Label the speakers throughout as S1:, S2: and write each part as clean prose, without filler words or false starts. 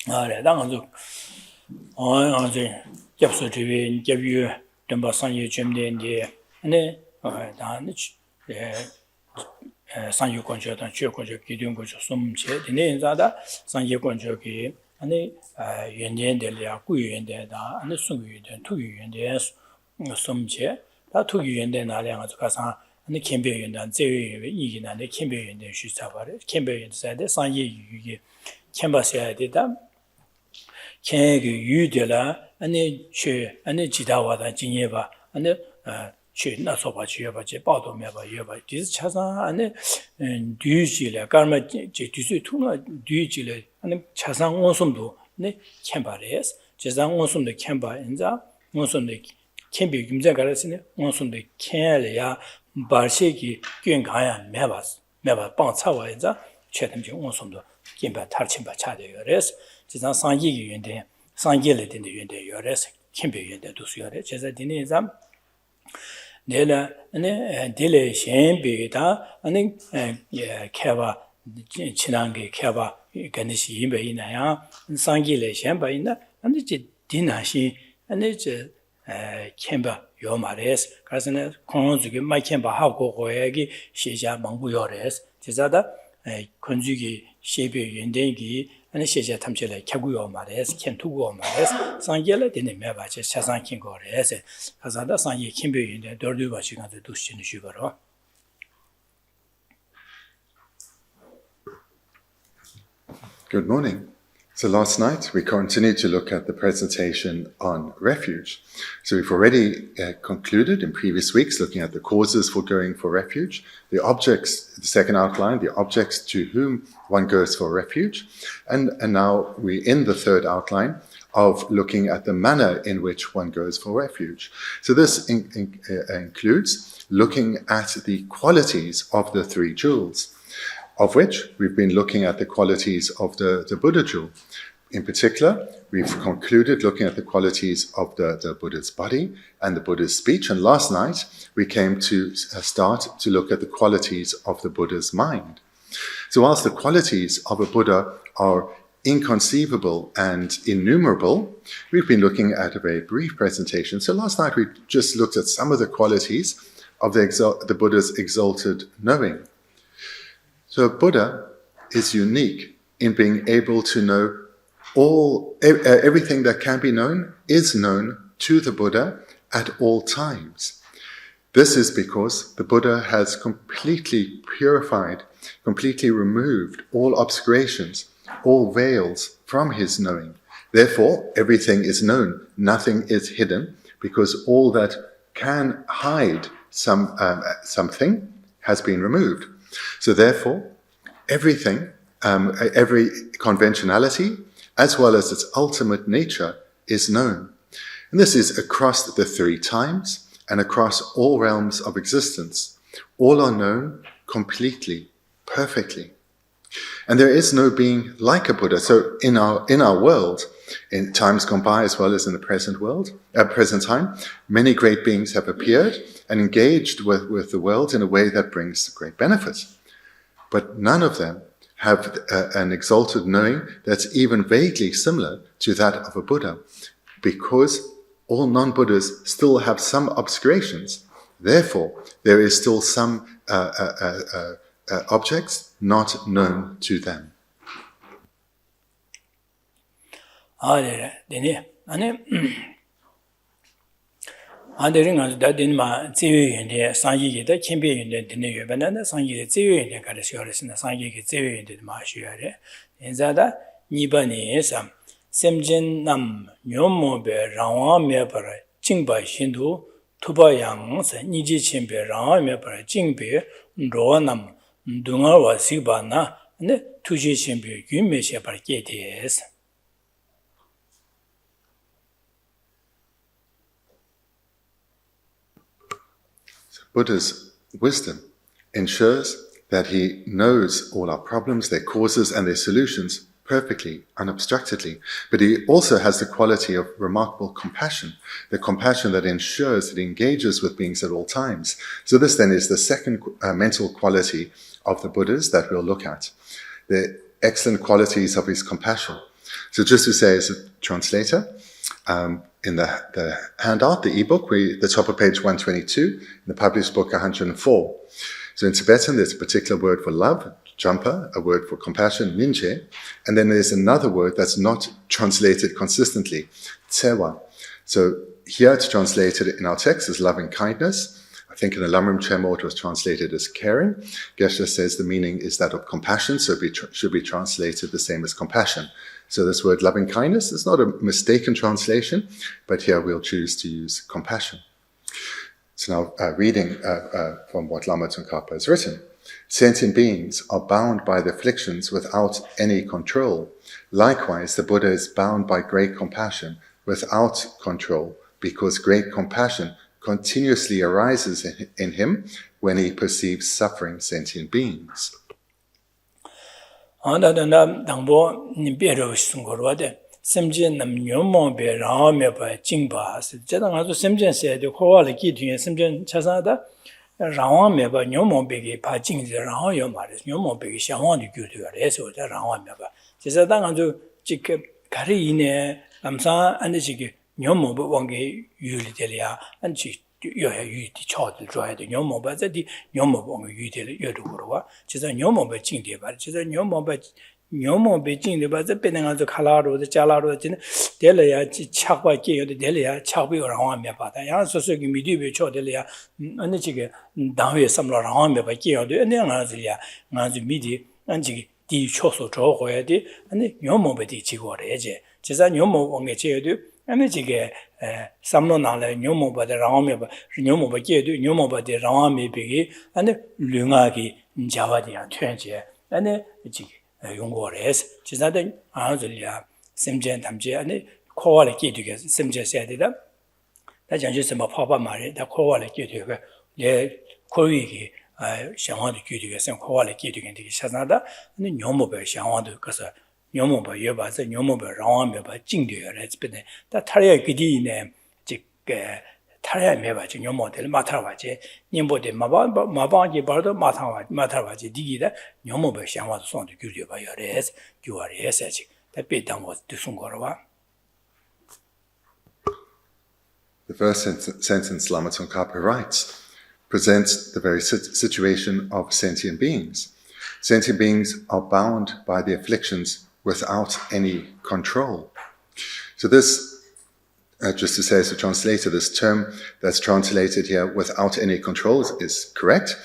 S1: 당한주 접수 주위 접유 덤바 상유 점된데 네 다는 상유 권조단 주요 권조 기준 권조 숨체 되네 인자다 상유 권조기 아니 연년들이야 구유연대다 아니 숨유연 투유연대 숨체 다 투유연대 나량 가서 아니 캠베연단 제외 이기나네 캠베연대 수사바래 캠베연대 상유 유기 캠바셔야 되다 캔그 유들라 아니 최 아니 지다와다 진예바 아니 최 나서바 지여바지 빠도 매바 여바 디스 차상 아니 뒤지래 까르마 제 뒤수 투나 뒤지래 아니 차상 원숨도 네 캠바레스 제상 원숨도 캠바 인자 원숨도 캠비 김자 가르스네 원숨도 캔래야 바시기 균가야 매바 빵차와 인자 최dem지 원숨도 김바 탈침바 차대요레스 지상 상기기 연대 상기를 된데 연대 요레스 캠비 연대 두수요레 제자 디네 잠 내가 아니 딜레 셴비다 아니 캐바 지난게 캐바 간시 임베이나야 상기를 셴바이나 아니 지 디나시 아니 저 캠바 요 말레스 가서는 공주기 마이캠바 하고 고야기 시자 망부요레스 제자다 건주기 시비 연대기 아니 시자 탐실에 켜고요 말레스 켄투고 말레스 상계를 되는 매바체 차상킨 거레스 가서다 상계 캠비 연대 더르바 시간도 두시는 쉬거로
S2: Good morning. So last night we continued to look at the presentation on refuge. So we've already concluded in previous weeks looking at the causes for going for refuge, the objects, the second outline, the objects to whom one goes for refuge, and now we're in the third outline of looking at the manner in which one goes for refuge. So this includes looking at the qualities of the three jewels, of which we've been looking at the qualities of the Buddha jewel. In particular, we've concluded looking at the qualities of the Buddha's body and the Buddha's speech, and last night we came to start to look at the qualities of the Buddha's mind. So whilst the qualities of a Buddha are inconceivable and innumerable, we've been looking at a very brief presentation. So last night we just looked at some of the qualities of the Buddha's exalted knowing. So a Buddha is unique in being able to know everything that can be known is known to the Buddha at all times. This is because the Buddha has completely purified, completely removed all obscurations, all veils from his knowing. Therefore, everything is known, nothing is hidden, because all that can hide something has been removed. So therefore, everything, every conventionality, as well as its ultimate nature, is known. And this is across the three times and across all realms of existence. All are known completely, perfectly. And there is no being like a Buddha. So in our world, in times gone by as well as in the present time, many great beings have appeared and engaged with the world in a way that brings great benefit. But none of them have an exalted knowing that's even vaguely similar to that of a Buddha, because all non-Buddhas still have some obscurations. Therefore, there is still some objects not known to them.
S1: 아데링아 다딘마 제외인데 상기기다 캠비인데 드네 요반나 상기의 제외인데 가르시어르스나 상기의 제외인데 마시야레 인자다 니바니 삼 셈진남 뇨모베 라와메바라 징바 신도 투바양서 니지 쳔베 라와메바라 징베 로남 둥아와 시바나 네 투지 쳔베 유메셰바라 게데스
S2: Buddha's wisdom ensures that he knows all our problems, their causes and their solutions perfectly, unobstructedly. But he also has the quality of remarkable compassion, the compassion that ensures that he engages with beings at all times. So this then is the second mental quality of the Buddhas that we'll look at, the excellent qualities of his compassion. So just to say as a translator, in the handout, the ebook, the top of page 122, in the published book 104. So in Tibetan, there's a particular word for love, jampa, a word for compassion, minje, and then there's another word that's not translated consistently, tsewa. So here it's translated in our text as loving kindness. I think in the Lamrim Chemo it was translated as caring. Geshe says the meaning is that of compassion, so it should be translated the same as compassion. So this word loving kindness is not a mistaken translation, but here we'll choose to use compassion. So now reading from what Lama Tsongkhapa has written. Sentient beings are bound by the afflictions without any control. Likewise, the Buddha is bound by great compassion without control, because great compassion continuously arises in him when he perceives suffering sentient beings.
S1: Semjen nam nyomo be rame ba jingba se jadang azu semjen se de khowa le ki tyin semjen chasa da rawa me ba nyomo be ge ba jing je rawa yo ma le nyomo be ge xiangwa de gyu de le so da rawa me ba jesa dang azu jik gari ine lamsa an de ji nyomo bo wang ge yu le de ya an ji yo ya yu di chao de zhuai de nyomo ba za di nyomo bo wang yu de le yo de ro wa jesa nyomo ba jing de ba jesa nyomo ba nyomo beijing de ba ze benanga zo khala ro de jala ro de de le ya chi chakwa ge yo de le ya chakwa yo rang wa me ba da ya so so gi mi di be cho de le ya an ji ge dang yue sam lo rang wa me ba ge yo de ne nga zi ya nga zi mi di an ji di cho so zhou ho ya de an nyomo be di ji go le je ji za nyomo wang ge je de an ji ge sam lo na le nyomo ba de rang wa me ba nyomo ba ge de nyomo ba de rang wa me be ge an lu nga gi ja wa de ya tuan je an ji 용거래스 지사된 아들이야 semjen 담제 아니 코와를 끼두게 semjen 세대다 다 장주서 뭐 파파 말이 다 코와를 끼두게 예 코위기 샹화도 끼두게 생 코와를 끼두게 되게 샤나다 아니 녀모배 샹화도 그래서 녀모배 여봐서 녀모배 라와메바 징되어래 집에 다 타려 끼디네 직게 타려 메바지 녀모들 마타와지 님보데 마바지 바도 마타와지 디기다 녀모배 샹화도 손도 규려 봐요래스 규아래스지 대비당 뭐 두순 거와.
S2: The first sentence Lama Tsongkhapa writes presents the very situation of sentient beings. Sentient beings are bound by the afflictions without any control. So this, just to say as a translator, this term that's translated here, without any control, is correct.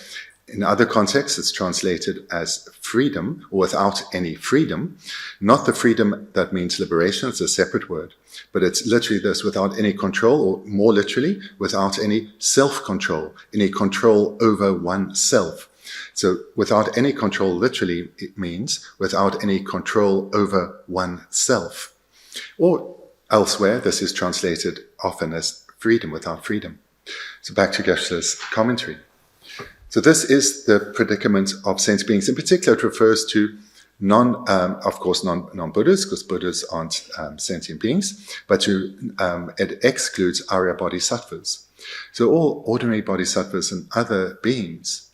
S2: In other contexts, it's translated as freedom, or without any freedom. Not the freedom that means liberation, it's a separate word. But it's literally this, without any control, or more literally, without any self-control, any control over oneself. So without any control, literally, it means without any control over oneself. Or elsewhere, this is translated often as freedom, without freedom. So back to Geshe's commentary. So this is the predicament of sentient beings. In particular, it refers to non-Buddhas, because Buddhas aren't sentient beings, but it excludes Arya Bodhisattvas. So all ordinary Bodhisattvas and other beings,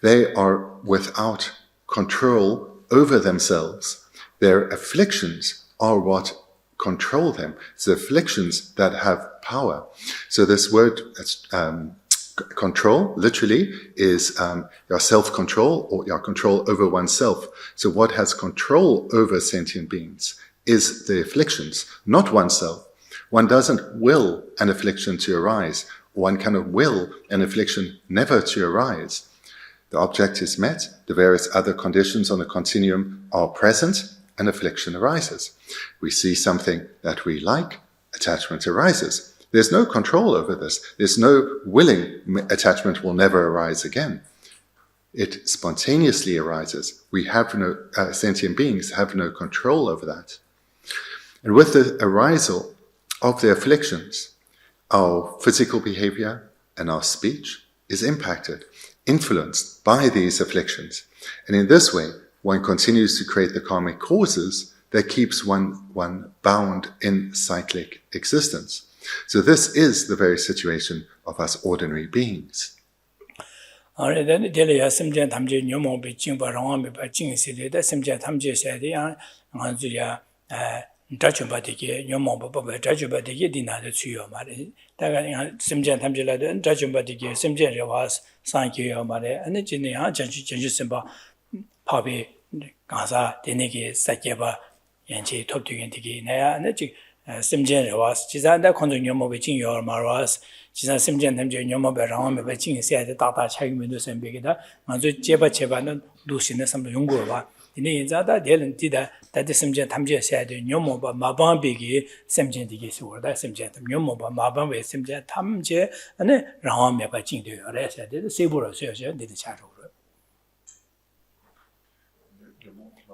S2: they are without control over themselves. Their afflictions are what control them. It's the afflictions that have power. So this word, control, literally, is your self-control or your control over oneself. So what has control over sentient beings is the afflictions, not oneself. One doesn't will an affliction to arise. One cannot will an affliction never to arise. The object is met, the various other conditions on the continuum are present, and affliction arises. We see something that we like, attachment arises. There's no control over this. There's no willing attachment will never arise again. It spontaneously arises. We have no, sentient beings have no control over that. And with the arisal of the afflictions, our physical behavior and our speech is impacted, influenced by these afflictions. And in this way, one continues to create the karmic causes that keeps one bound in cyclic existence. So this is the very situation of us ordinary beings.
S1: Dachumbatiki, Yomomba, Dachubatiki, Dina, the Tsuyo Mari. Simjan Tamjila, Dachumbatiki, Simjan was Sankyo Mari, and the Jinia, Janjusimba, Pabi, Gaza, Deniki, Sakeba, Yanchi, Toptugintiki, Naya, and the Simjan was, Chizanda, Konduyomo, Jing Yor Maras, Chizan Simjan Tamjo, Yomo, Ram, Jing said the Tata Chag Mindus and Bigida, and the Jeba Chebana, Lucina, some Yungova. In the Zada, Dylan did that the Simjan Tamja said, Yomoba, Maban Bigi, Simjan Digis, or that Simjan, Yomoba, Maban with Simjan Tamje, and then Ram Meba Jing to your rest, the Sabur Surgeon did the chat over.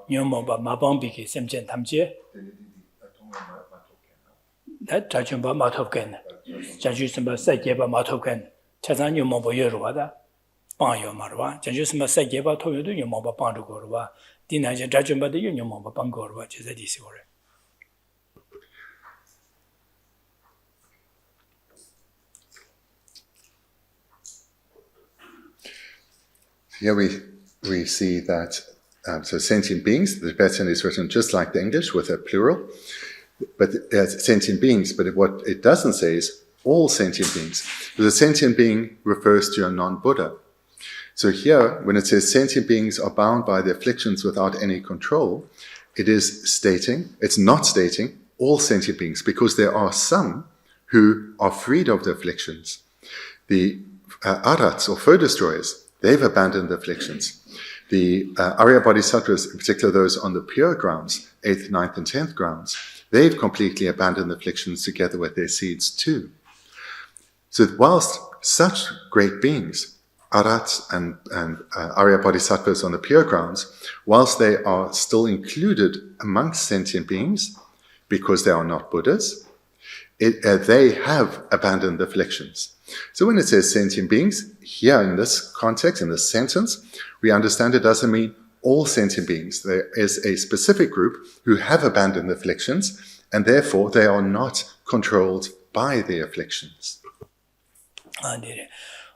S1: Yomoba, Maban Bigi, Simjan Tamje. That Tajumba Matokan, Jajusamba Sakeba Matokan, Chazan Yomobo Yorwada, Banyo Marwa, Jajusamba Sakeba told you Yomoba Pandugorwa. Dina Jajumba the Union of Bangor, which is a disorder.
S2: Here we see that so sentient beings, the Tibetan is written just like the English with a plural, but sentient beings, but what it doesn't say is all sentient beings. The sentient being refers to a non-Buddha. So here, when it says sentient beings are bound by the afflictions without any control, it's not stating all sentient beings, because there are some who are freed of the afflictions. The arhats, or foe destroyers, they've abandoned the afflictions. The Arya Bodhisattvas, in particular those on the pure grounds, 8th, 9th, and 10th grounds, they've completely abandoned the afflictions together with their seeds too. So whilst such great beings, Arhats and Arya Bodhisattvas on the pure grounds, whilst they are still included amongst sentient beings, because they are not Buddhas, they have abandoned the afflictions. So when it says sentient beings, here in this context, in this sentence, we understand it doesn't mean all sentient beings. There is a specific group who have abandoned the afflictions, and therefore they are not controlled by the afflictions.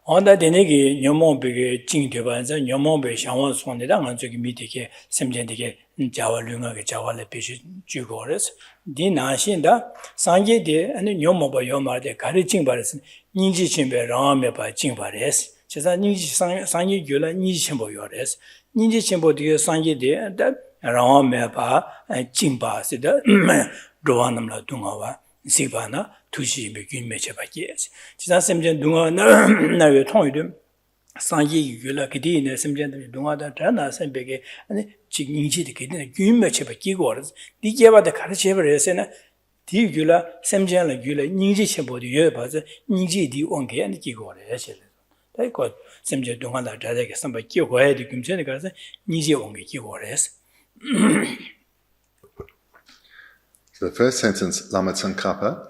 S1: On that Denegi, Yomon Big Jing Tibans and Yomon Be Shawan Swandang and Zugimitike, Semjendike, Java Lunga, Java Lepish Jugores, Dina Shinda, Sanje de, and Yomoba Yoma de Karichin Baris, Niji Chimbe Rame by Jimbares, Chesa Niji Sanje Gula, Niji Chimbo Yores, Niji Chimbo de Sanje de, and that Rame by Jimba, Sida, Roanam La Dungawa, Sibana. Tushi begin mecha ba yes. Chisa semjen dunga na yo tong yu sanji yu la kidi ne semjen dunga da dana sembege ane chingji de kidi ne gyun mecha ba ki gores. Di ge ba de kar che ba rese na di yu la semjen la yu la ningji chembo de yo ba ze ningji di on ge ane ki gores che. Da ko semjen dunga da da ge samba ki ho de gumche ne ka se ningji on ge ki gores.
S2: The first sentence, Lama Tsongkhapa,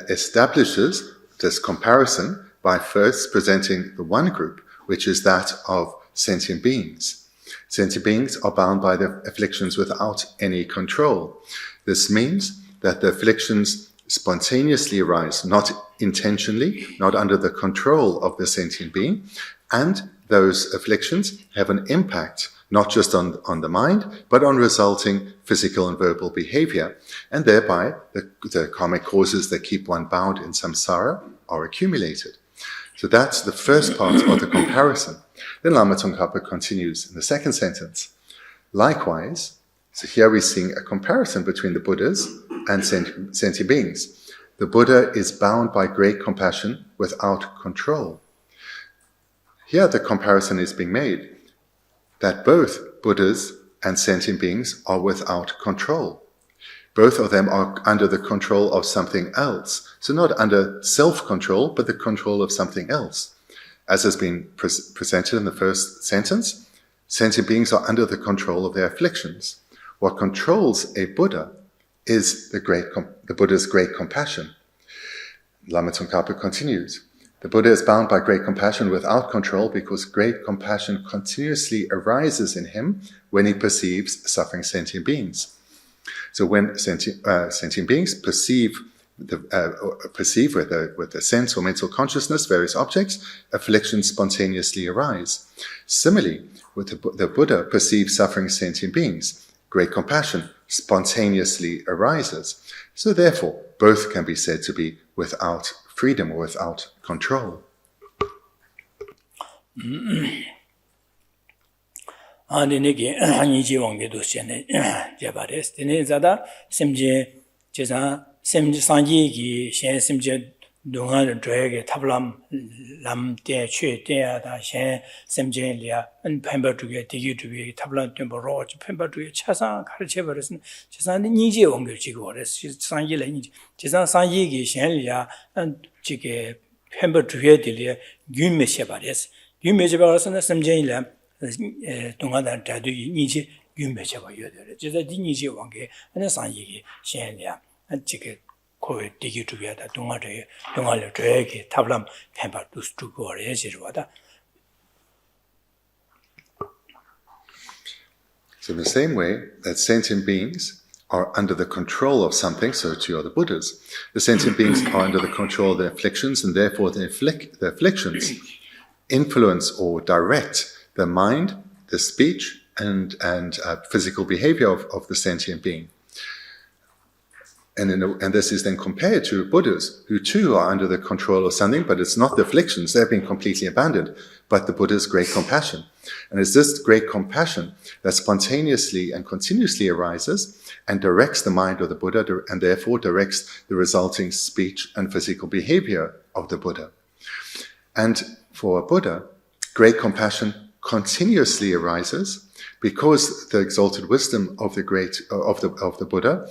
S2: establishes this comparison by first presenting the one group, which is that of sentient beings. Sentient beings are bound by the afflictions without any control. This means that the afflictions spontaneously arise, not intentionally, not under the control of the sentient being, and those afflictions have an impact not just on the mind, but on resulting physical and verbal behavior, and thereby the karmic causes that keep one bound in samsara are accumulated. So that's the first part of the comparison. Then Lama Tsongkhapa continues in the second sentence. Likewise, so here we're seeing a comparison between the Buddhas and sentient beings. The Buddha is bound by great compassion without control. Here the comparison is being made that both Buddhas and sentient beings are without control. Both of them are under the control of something else. So not under self-control, but the control of something else. As has been presented in the first sentence, sentient beings are under the control of their afflictions. What controls a Buddha is the Buddha's great compassion. Lama Tsongkhapa continues. The Buddha is bound by great compassion without control because great compassion continuously arises in him when he perceives suffering sentient beings. So when sentient beings perceive with the sense or mental consciousness various objects, afflictions spontaneously arise. Similarly, when the Buddha perceives suffering sentient beings, great compassion spontaneously arises. So therefore, both can be said to be without freedom or without control.
S1: 안에게 아니지 왕게도 전에 제발했. 되는 자다 심지 제사 심지 상기기 신 심지 동안을 저에게 탑람 람때 최대하다 신 심지리아 안 펜버두게 디기두게 탑람 템버로 펜버두게 차상 가르쳐 버렸은 제사는 니지 왕게 지고 그랬어. 상기를 니지 제사 상기기 신리아 안 지게 펜버두게 들이 유메셔 버렸어. 유메셔 버렸으나 심지리아 동안에 다도 니지 유메셔 버려요. 제사 니지 왕게 하나 상기기 신리아 안 지게 거의 되게 두개다 동아를 저에게 탑람 펜바도 스투고 해지로다.
S2: So in the same way that sentient beings are under the control of something, so too are the Buddhas. The sentient beings are under the control of their afflictions, and therefore the afflictions influence or direct the mind, the speech, and physical behavior of the sentient being. And this is then compared to Buddhas, who too are under the control of something, but it's not the afflictions, they've been completely abandoned, but the Buddha's great compassion. And it's this great compassion that spontaneously and continuously arises and directs the mind of the Buddha, and therefore directs the resulting speech and physical behavior of the Buddha. And for a Buddha, great compassion continuously arises because the exalted wisdom of the Buddha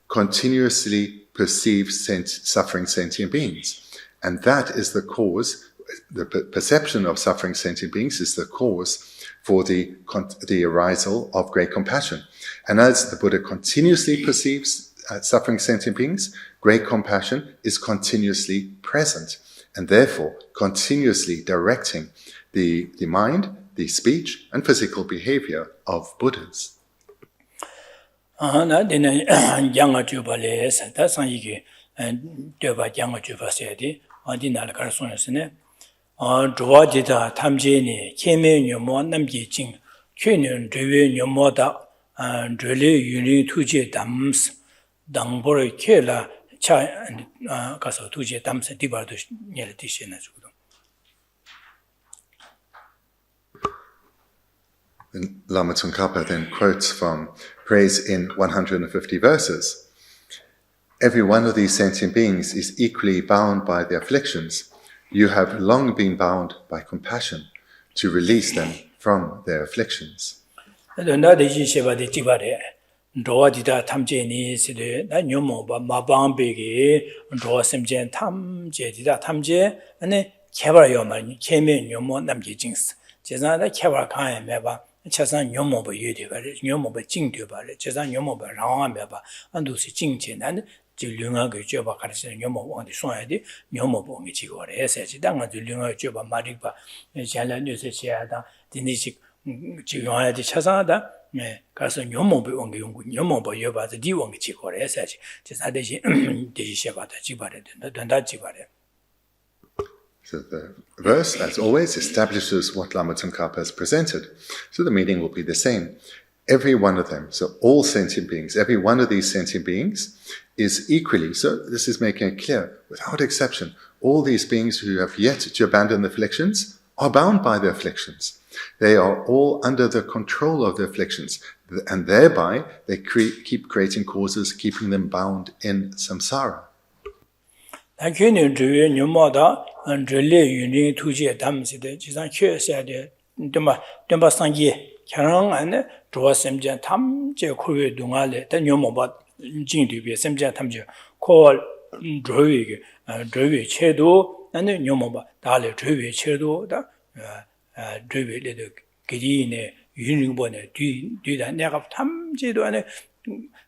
S2: continuously perceives suffering sentient beings. And that is the cause, the perception of suffering sentient beings is the cause for the arisal of great compassion. And as the Buddha continuously perceives suffering sentient beings, great compassion is continuously present, and therefore continuously directing the mind, the speech, and physical behavior of Buddhas.
S1: 나 되는 양아 주발에서 다상이게 되바 양아 주바세디 어디 날 가르소네스네 좋아지다 탐제니 케메뉴모 남기징 쾌는 되외뉴모다 줄리 유니 투제 담스 당보를 켈라 차 가서 투제 담스 디바도 녀르티시나 주고
S2: And Lama Tsongkhapa then quotes from praise in 150 verses. Every one of these sentient beings is equally bound by their afflictions. You have long been bound by compassion to release them from their afflictions.
S1: 로아디다 탐제니 시대 나 녀모바 마방베게 로심젠 탐제디다 탐제 아니 개발요만 개면 녀모 남기징스 제자나 개발 가에 매바 차산 녀모바 유디가리 녀모바 징되바리 제자 녀모바 라와메바 안도시 징제난 질륜하게 줘봐 가르치는 녀모 왕디 손야디 녀모바 왕이 지고래 해서지 당가 질륜하게 줘봐 마리바 잘라뉴세 시야다 디니식 지용하야디 차산하다 네 가서 녀모바 왕이 연구 녀모바 여바지 디 왕이 지고래 해서지 제자 대신 대시셔바다 지바래 된다 지바래.
S2: So the verse, as always, establishes what Lama Tsongkhapa has presented. So the meaning will be the same. Every one of them, so all sentient beings, every one of these sentient beings is equally, so this is making it clear, without exception, all these beings who have yet to abandon the afflictions are bound by the afflictions. They are all under the control of the afflictions, and thereby they keep creating causes, keeping them bound in samsara.
S1: 나케는 주의 녀모다 안들레 유니 투지에 담시데 지상 최세데 덤바 상기 결혼 안에 조심전 탐제 코에 동안에 된 녀모바 진디비에 semja 탐제 코 조위게 조위 체도 나는 녀모바 달에 조위 체도다 조위레도 기리네 유닝본에 뒤다 내가 탐제도 안에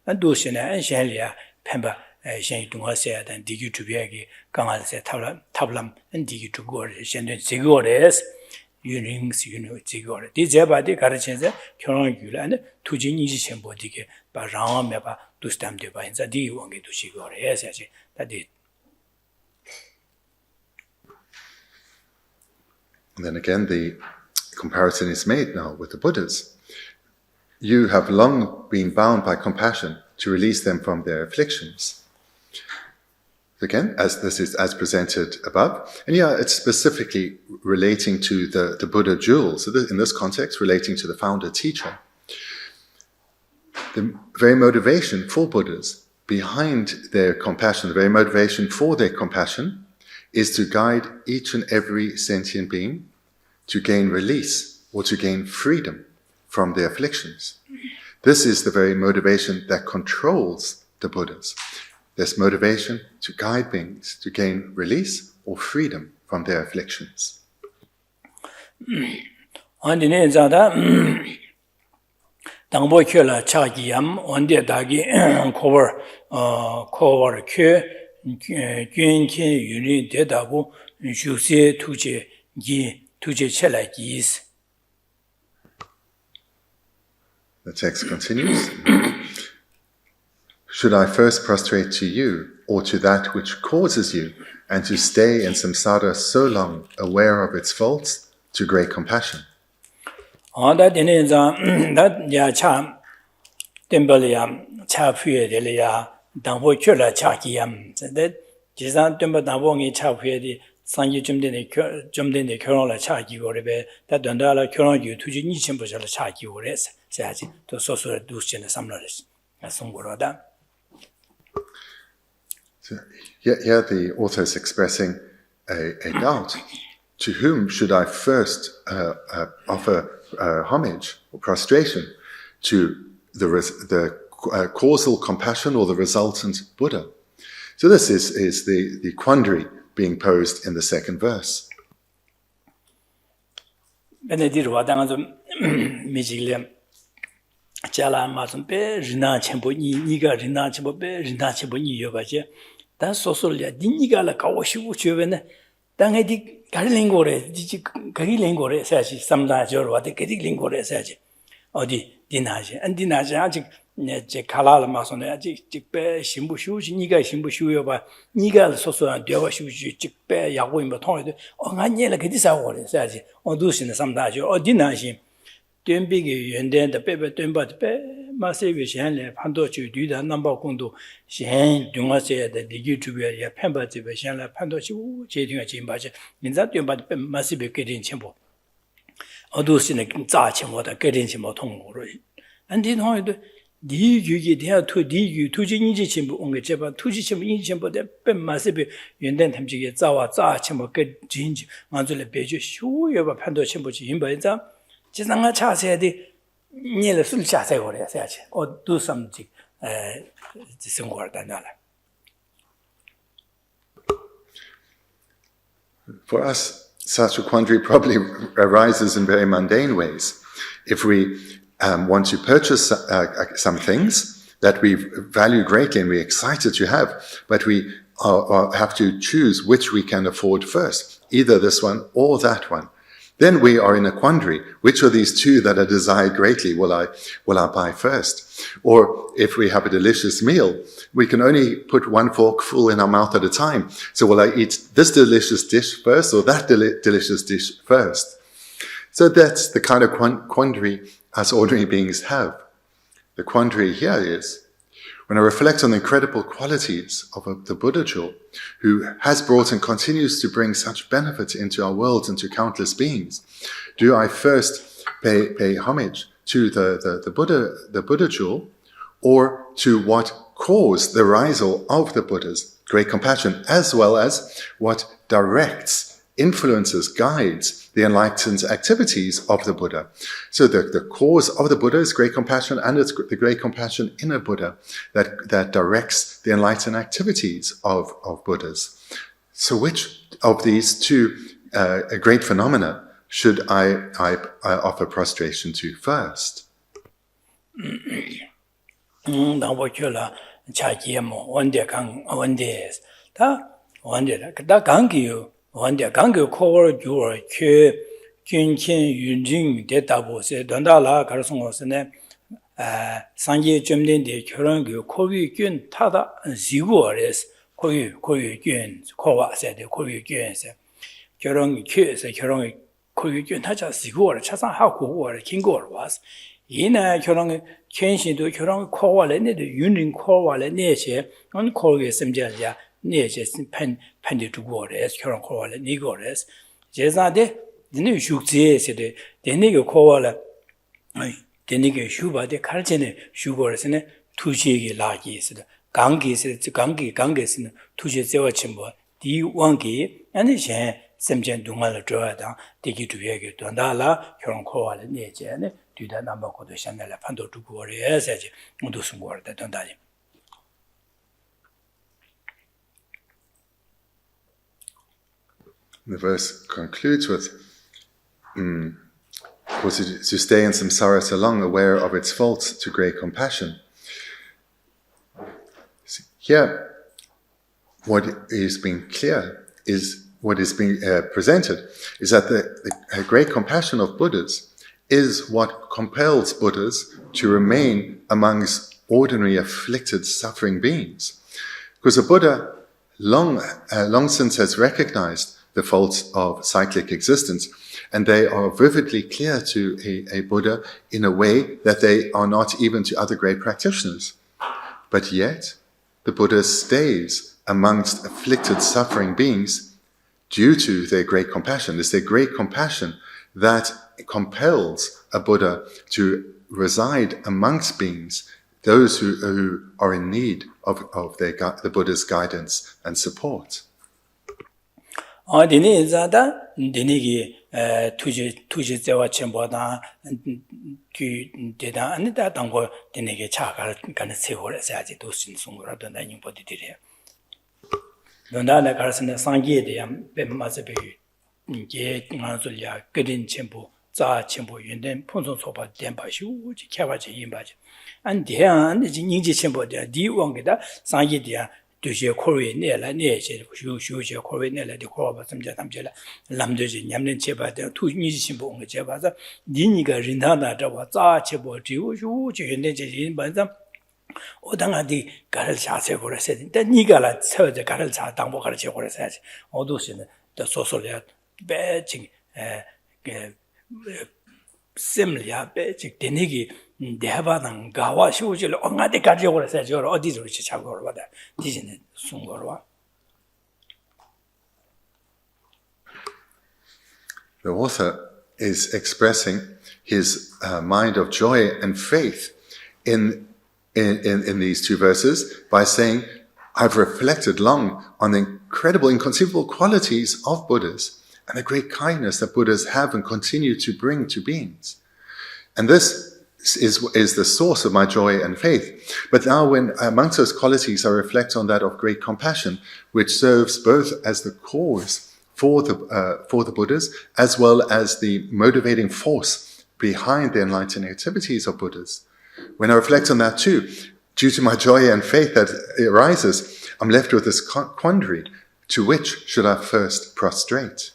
S1: 안도시네 안샬리아 펜바 신 동화세야 된 디기 주비하기 강화세 탑람 디기 주고를 현재 지고레스 유닝스 유노 지고레 디제바디 가르치는데 결혼을 안에 투진이 지첨보디게 바랑아메바 두스담데 바인자 디 원게 두시고레 해서지 다디.
S2: And then again the comparison is made now with the Buddhas. you have long been bound by compassion to release them from their afflictions. Again, as this is as presented above, and it's specifically relating to the Buddha jewel. So in this context, relating to the founder teacher. The very motivation for Buddhas behind their compassion, the very motivation for their compassion, is to guide each and every sentient being to gain release or to gain freedom from their afflictions. This is the very motivation that controls the Buddhas. This motivation to guide beings to gain release or freedom from their afflictions.
S1: 당보 켜라 차기암 원대 다기 코버 코버 켜 균킨 유니 대다고 주세 투제 기 투제 첼라기스.
S2: The text continues. Should I first prostrate to you or to that which causes you, and to stay in samsara so long, aware of its faults, to great compassion?
S1: that ya cha tembalia cha phuye delia dangbo chola cha kiyam that jisan temba dangbo ngi cha phuye di sangyi jumden de kyorong la cha ki gore be da danda la kyorong yu tuji ni chen bo la cha ki gore sa ji to so so du chen samla le song go da.
S2: So here the author is expressing a doubt. To whom should I first offer homage or prostration? To the causal compassion or the resultant Buddha? So this is the quandary being posed in the second verse.
S1: Bendigo Jala Matum Be, Rina Chempo, Niga, Rina Chempo Be, Rina Chempo, Yobaje. That's also Diniga la Kawashu Chuvene. Dangedi Garilingore, Garilingore, Sachi, some large or what the Garilingore Sachi, or the Dinaje, and Dinaje, Kalala Masonaji, Jikpe, Shimbushu, Niga, Shimbushu, Niga, Soso, and Devashu, Jikpe, Yahweh, Baton, or Nanya like this hour, Sachi, or Dusin, some large or Dinaji. Doing big and then the paper doing but massive Shan, Pandochi, do the number condo, Shan, do not say that the YouTuber, Pemba, Shan, Pandochi, Chasing a chimbaja, in that doing but massive getting chimbo. Or do sin a zarchim water getting chimbo tongue. And then how do you get here to you, two Jinji chimbo on the chimbo, two chimbo, the massive, and then to get Zawa, Zarchim, get Jinji, Manzula Beju, show you have a Pandochimbo in by that. Just a chance at the nearly full chat or do something somewhere than that.
S2: For us, such a quandary probably arises in very mundane ways. If we want to purchase some things that we value greatly and we're excited to have, but we have to choose which we can afford first, either this one or that one. Then we are in a quandary. Which of these two that I desire greatly will I buy first? Or if we have a delicious meal, we can only put one forkful in our mouth at a time. So will I eat this delicious dish first or that delicious dish first? So that's the kind of quandary us ordinary beings have. The quandary here is, when I reflect on the incredible qualities of the Buddha jewel, who has brought and continues to bring such benefit into our world and to countless beings, do I first pay homage to the Buddha jewel, or to what caused the rise of the Buddha's great compassion, as well as what directs, influences, guides the enlightened activities of the Buddha? So the cause of the Buddha is great compassion, and it's the great compassion in a Buddha that directs the enlightened activities of Buddhas. So which of these two great phenomena should I offer prostration to first?
S1: 원대 강교 코어 주어 큐 균킨 윤징 대다보 세 don다라 가르송어스네 상계 점된데 결혼교 코위균 타다 지고어레스 코위균 코와세데 코위균세 결혼 큐에서 결혼 코위균 타자 지고어 차상하고 월 긴고어 와스 이나 결혼 ken신도 결혼 코와래네도 윤린 코와래 네체 안 코게 심자야 네체 팬디 두고레스 결혼 코와래 니고레스 제자데 네 슈크제세데 데네게 코와래 데네게 슈바데 칼체네 슈고레스네 투시에게 라기스다 강게스는 투시제와 침보 디왕게 아니제 semjen dungal joa da digi duye donala kyon ko wala neje ne duda namba ko do shamela pando du ko re saje mudu sungor da dondali
S2: The verse concludes with to stay in samsara so long, aware of its faults to great compassion. Here, what is being clear is what is being presented is that the great compassion of Buddhas is what compels Buddhas to remain amongst ordinary afflicted suffering beings. Because a Buddha long since has recognized the faults of cyclic existence, and they are vividly clear to a Buddha in a way that they are not even to other great practitioners. But yet, the Buddha stays amongst afflicted suffering beings due to their great compassion. It's their great compassion that compels a Buddha to reside amongst beings, those who are in need of the Buddha's guidance and support.
S1: Nondana Karsana Sangi de Masabi, Ge Manzulia, Gudin Chimbo, Za Chimbo, Yunden, Ponson Sopa, Dempashu, Kavaji Imbaji. And the hand is Ninji Chimbo, the Wangida, Sangi dia, Dusha Kori Nella, Nature, Shusha Kori Nella, the Korba, some Jatamjela, Lamduji, Yamlin Cheba, the two Ninji Chimbo, Jebaza, Diniga, Rindana, Za Chimbo, Shu, Yunden, Banzam. 오당아디 가를 자세 고려서 때 니가라 서제 가를 자 당보 가르치 고려서 어두시는 더 소소리아 배징 심리아 배징 되니기 대바당 가와 시우질 엉아디 가지 고려서 저 어디로 찾고 받아 디지는 순거로
S2: The author is expressing his mind of joy and faith in these two verses by saying, I've reflected long on the incredible, inconceivable qualities of Buddhas and the great kindness that Buddhas have and continue to bring to beings. And this is the source of my joy and faith. But now when amongst those qualities I reflect on that of great compassion, which serves both as the cause for the Buddhas, as well as the motivating force behind the enlightening activities of Buddhas. When I reflect on that too, due to my joy and faith that arises, I'm left with this quandary. To which should I first prostrate?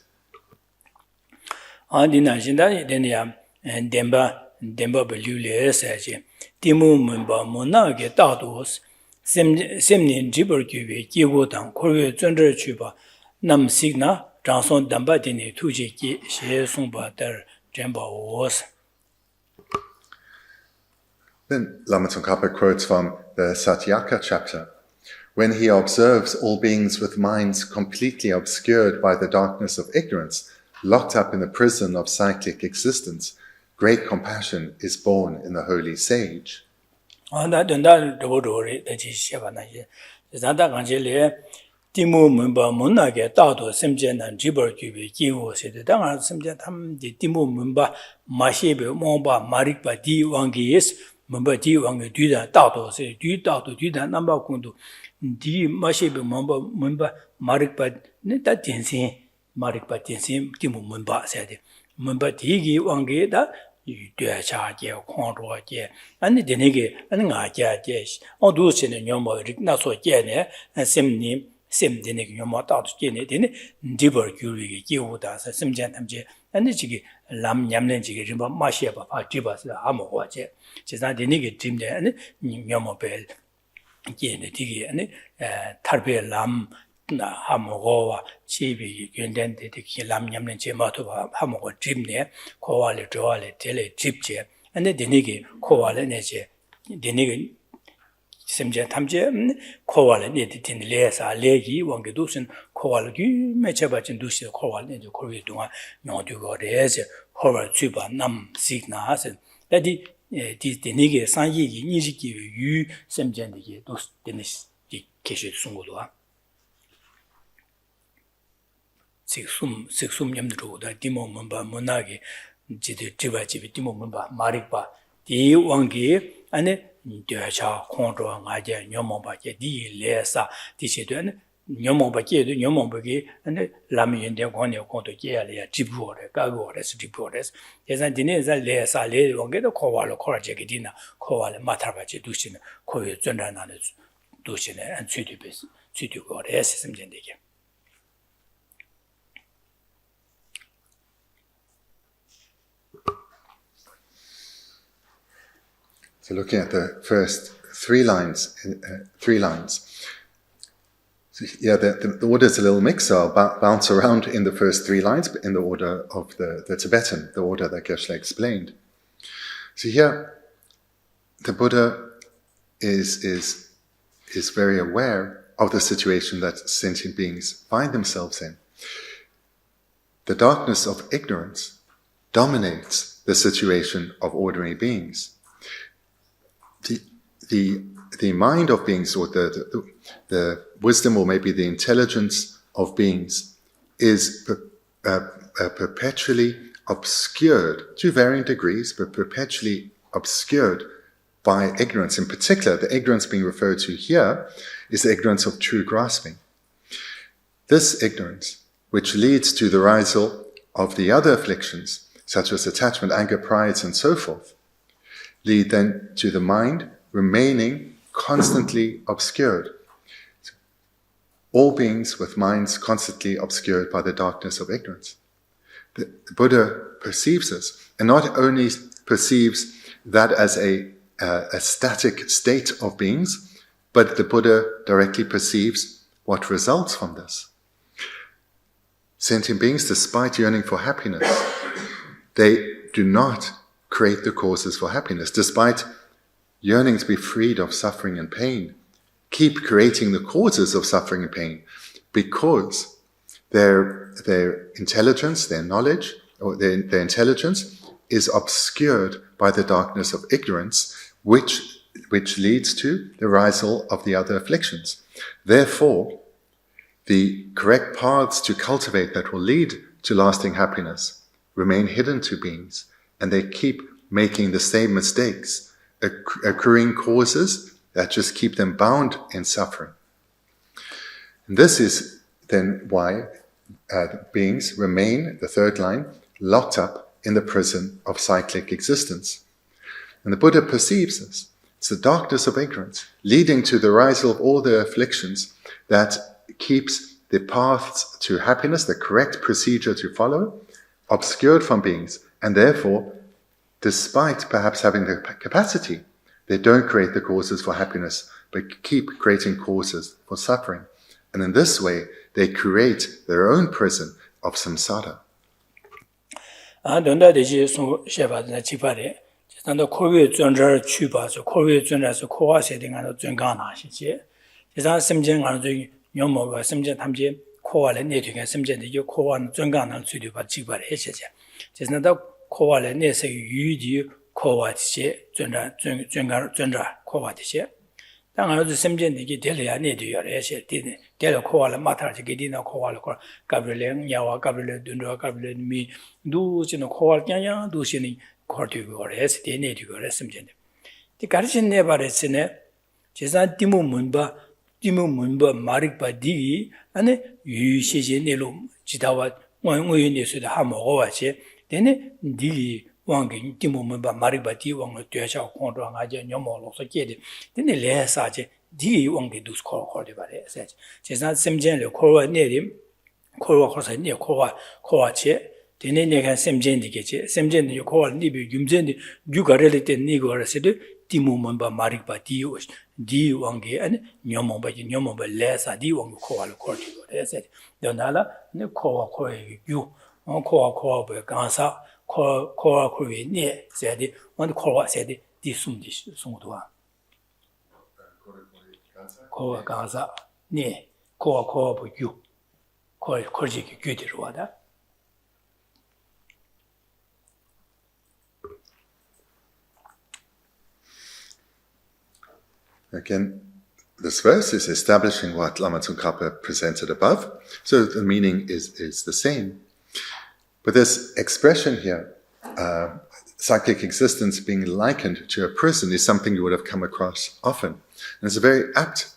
S2: Then Lama Tsongkhapa quotes from the Satyaka chapter. When he observes all beings with minds completely obscured by the darkness of ignorance, locked up in the prison of cyclic existence, great compassion is born in the holy sage.
S1: Timu Mumba Munage Tato Simjan and Jibber Cubi Kiwo said the Dangar Simjan Tam the Timu Mumba Mashebe Momba Marikba Di Wangi is Mumba Di Wangi Duda Tato say Du Tato Duda Namba Kundu Di Mashebe Mumba Marikba Neta Tinsin Marikba Tinsin Timu Mumba said Mumba Digi Wangi da Cha Kondro and the Denege and Naja all those in the Yomo Naso Jene and Simni. Sim denig yomata to gene dine diver guri giuda simjan amje and the lam yamlen jig rimba masheba jibas amowaje. Chizan denig dream there and yomobel gene digi and tarbe lam hamogoa chibi yundent the lam yamlen jemato hamogo dream there, koale joale tele gypje ane denegi kowa le neche denegi semje tamje kowa le ne tin le sa legi wange dusin kowa le gi mecha bachin dusi kowa le ne ko 동안 명도 거래제 호월 주바 남 시그나스 다디 디 데니게 산이기 니지기 유 semjendige dos denis di Geshe Thubten 식숨 냠드로다 디모 몬바 모나게 지데 지바지비 디모 몬바 마릭바 디 왕기 안에 되자 콘도 가제 녀모바게 디 레사 디시도는 녀모바게도 녀모바게 안에 라미엔데 권에 콘도 게야레 지부오레 가고레스 디부오레스 예산 디네자 레사 레 왕게도 코와로 코라제게 디나 코와레 마타바제 두시는 코에 전란하는 두시네 안 취디베스 취디고레스 semjendige
S2: So looking at the first three lines. So yeah, the order is a little mixed, so I'll bounce around in the first three lines, but in the order of the Tibetan, the order that Geshe explained. So here, the Buddha is very aware of the situation that sentient beings find themselves in. The darkness of ignorance dominates the situation of ordinary beings. The mind of beings, or the wisdom, or maybe the intelligence of beings, is perpetually obscured to varying degrees, but perpetually obscured by ignorance. In particular, the ignorance being referred to here is the ignorance of true grasping. This ignorance, which leads to the arisal of the other afflictions, such as attachment, anger, pride, and so forth, lead then to the mind remaining constantly obscured. All beings with minds constantly obscured by the darkness of ignorance. The Buddha perceives this, and not only perceives that as a static state of beings, but the Buddha directly perceives what results from this. Sentient beings, despite yearning for happiness, they do not create the causes for happiness. Despite yearning to be freed of suffering and pain, keep creating the causes of suffering and pain, because their intelligence, their knowledge, or their intelligence is obscured by the darkness of ignorance, which leads to the arisal of the other afflictions. Therefore, the correct paths to cultivate that will lead to lasting happiness remain hidden to beings, and they keep making the same mistakes, accruing causes that just keep them bound in suffering. And this is then why beings remain, the third line, locked up in the prison of cyclic existence. And the Buddha perceives this. It's the darkness of ignorance, leading to the arisal of all the afflictions, that keeps the paths to happiness, the correct procedure to follow, obscured from beings, and therefore, despite perhaps having the capacity, they don't create the causes for happiness, but keep creating causes for suffering. And in this way, they create their own prison of samsara.
S1: 코와레 내세 유디 코와티체 전자 코와티체 당하도 semjendige del야 내도여레세 디네 델 코와레 마타르게 디나 코와레 코 가브렐 야와 가브렐 둔도 가브렐 미 두지노 코와르 냥냥 두시니 코르티고레스 디네디고레 semjen데 디 가르신 네바레스네 제산 디모 문바 마릭바 디 아네 유시시 네로 지다와 원원이네스도 하모고와체 데네 디 왕기 디모문바 마리바티 왕의 되샤 콘도하게 녀모로서 게데 데네 레사제 디 왕기 두스코 코르바레 세제 제산 semjenle 코와 네림 코와 코사니 코와체 데네 내가 semjen디게제 semjen디 코와 니비 줌젠디 뉴가렐테 니고라세데 디모문바 마리바티 디 왕기 아니 녀모바지 레사 디 왕기 코와로 코르티고레 세제 도나라 네 코와 코에 유 코와 뭐 간사 kowa kurwe ne sayade, wanda kowa sayade di sumdi sungduwa. Kowa gansa ne, kowa bu yu, korji ki gyudirwa da.
S2: Again, this verse is establishing what Lama Tsongkhapa presented above, so the meaning is the same. But this expression here, psychic existence being likened to a prison, is something you would have come across often. And it's a very apt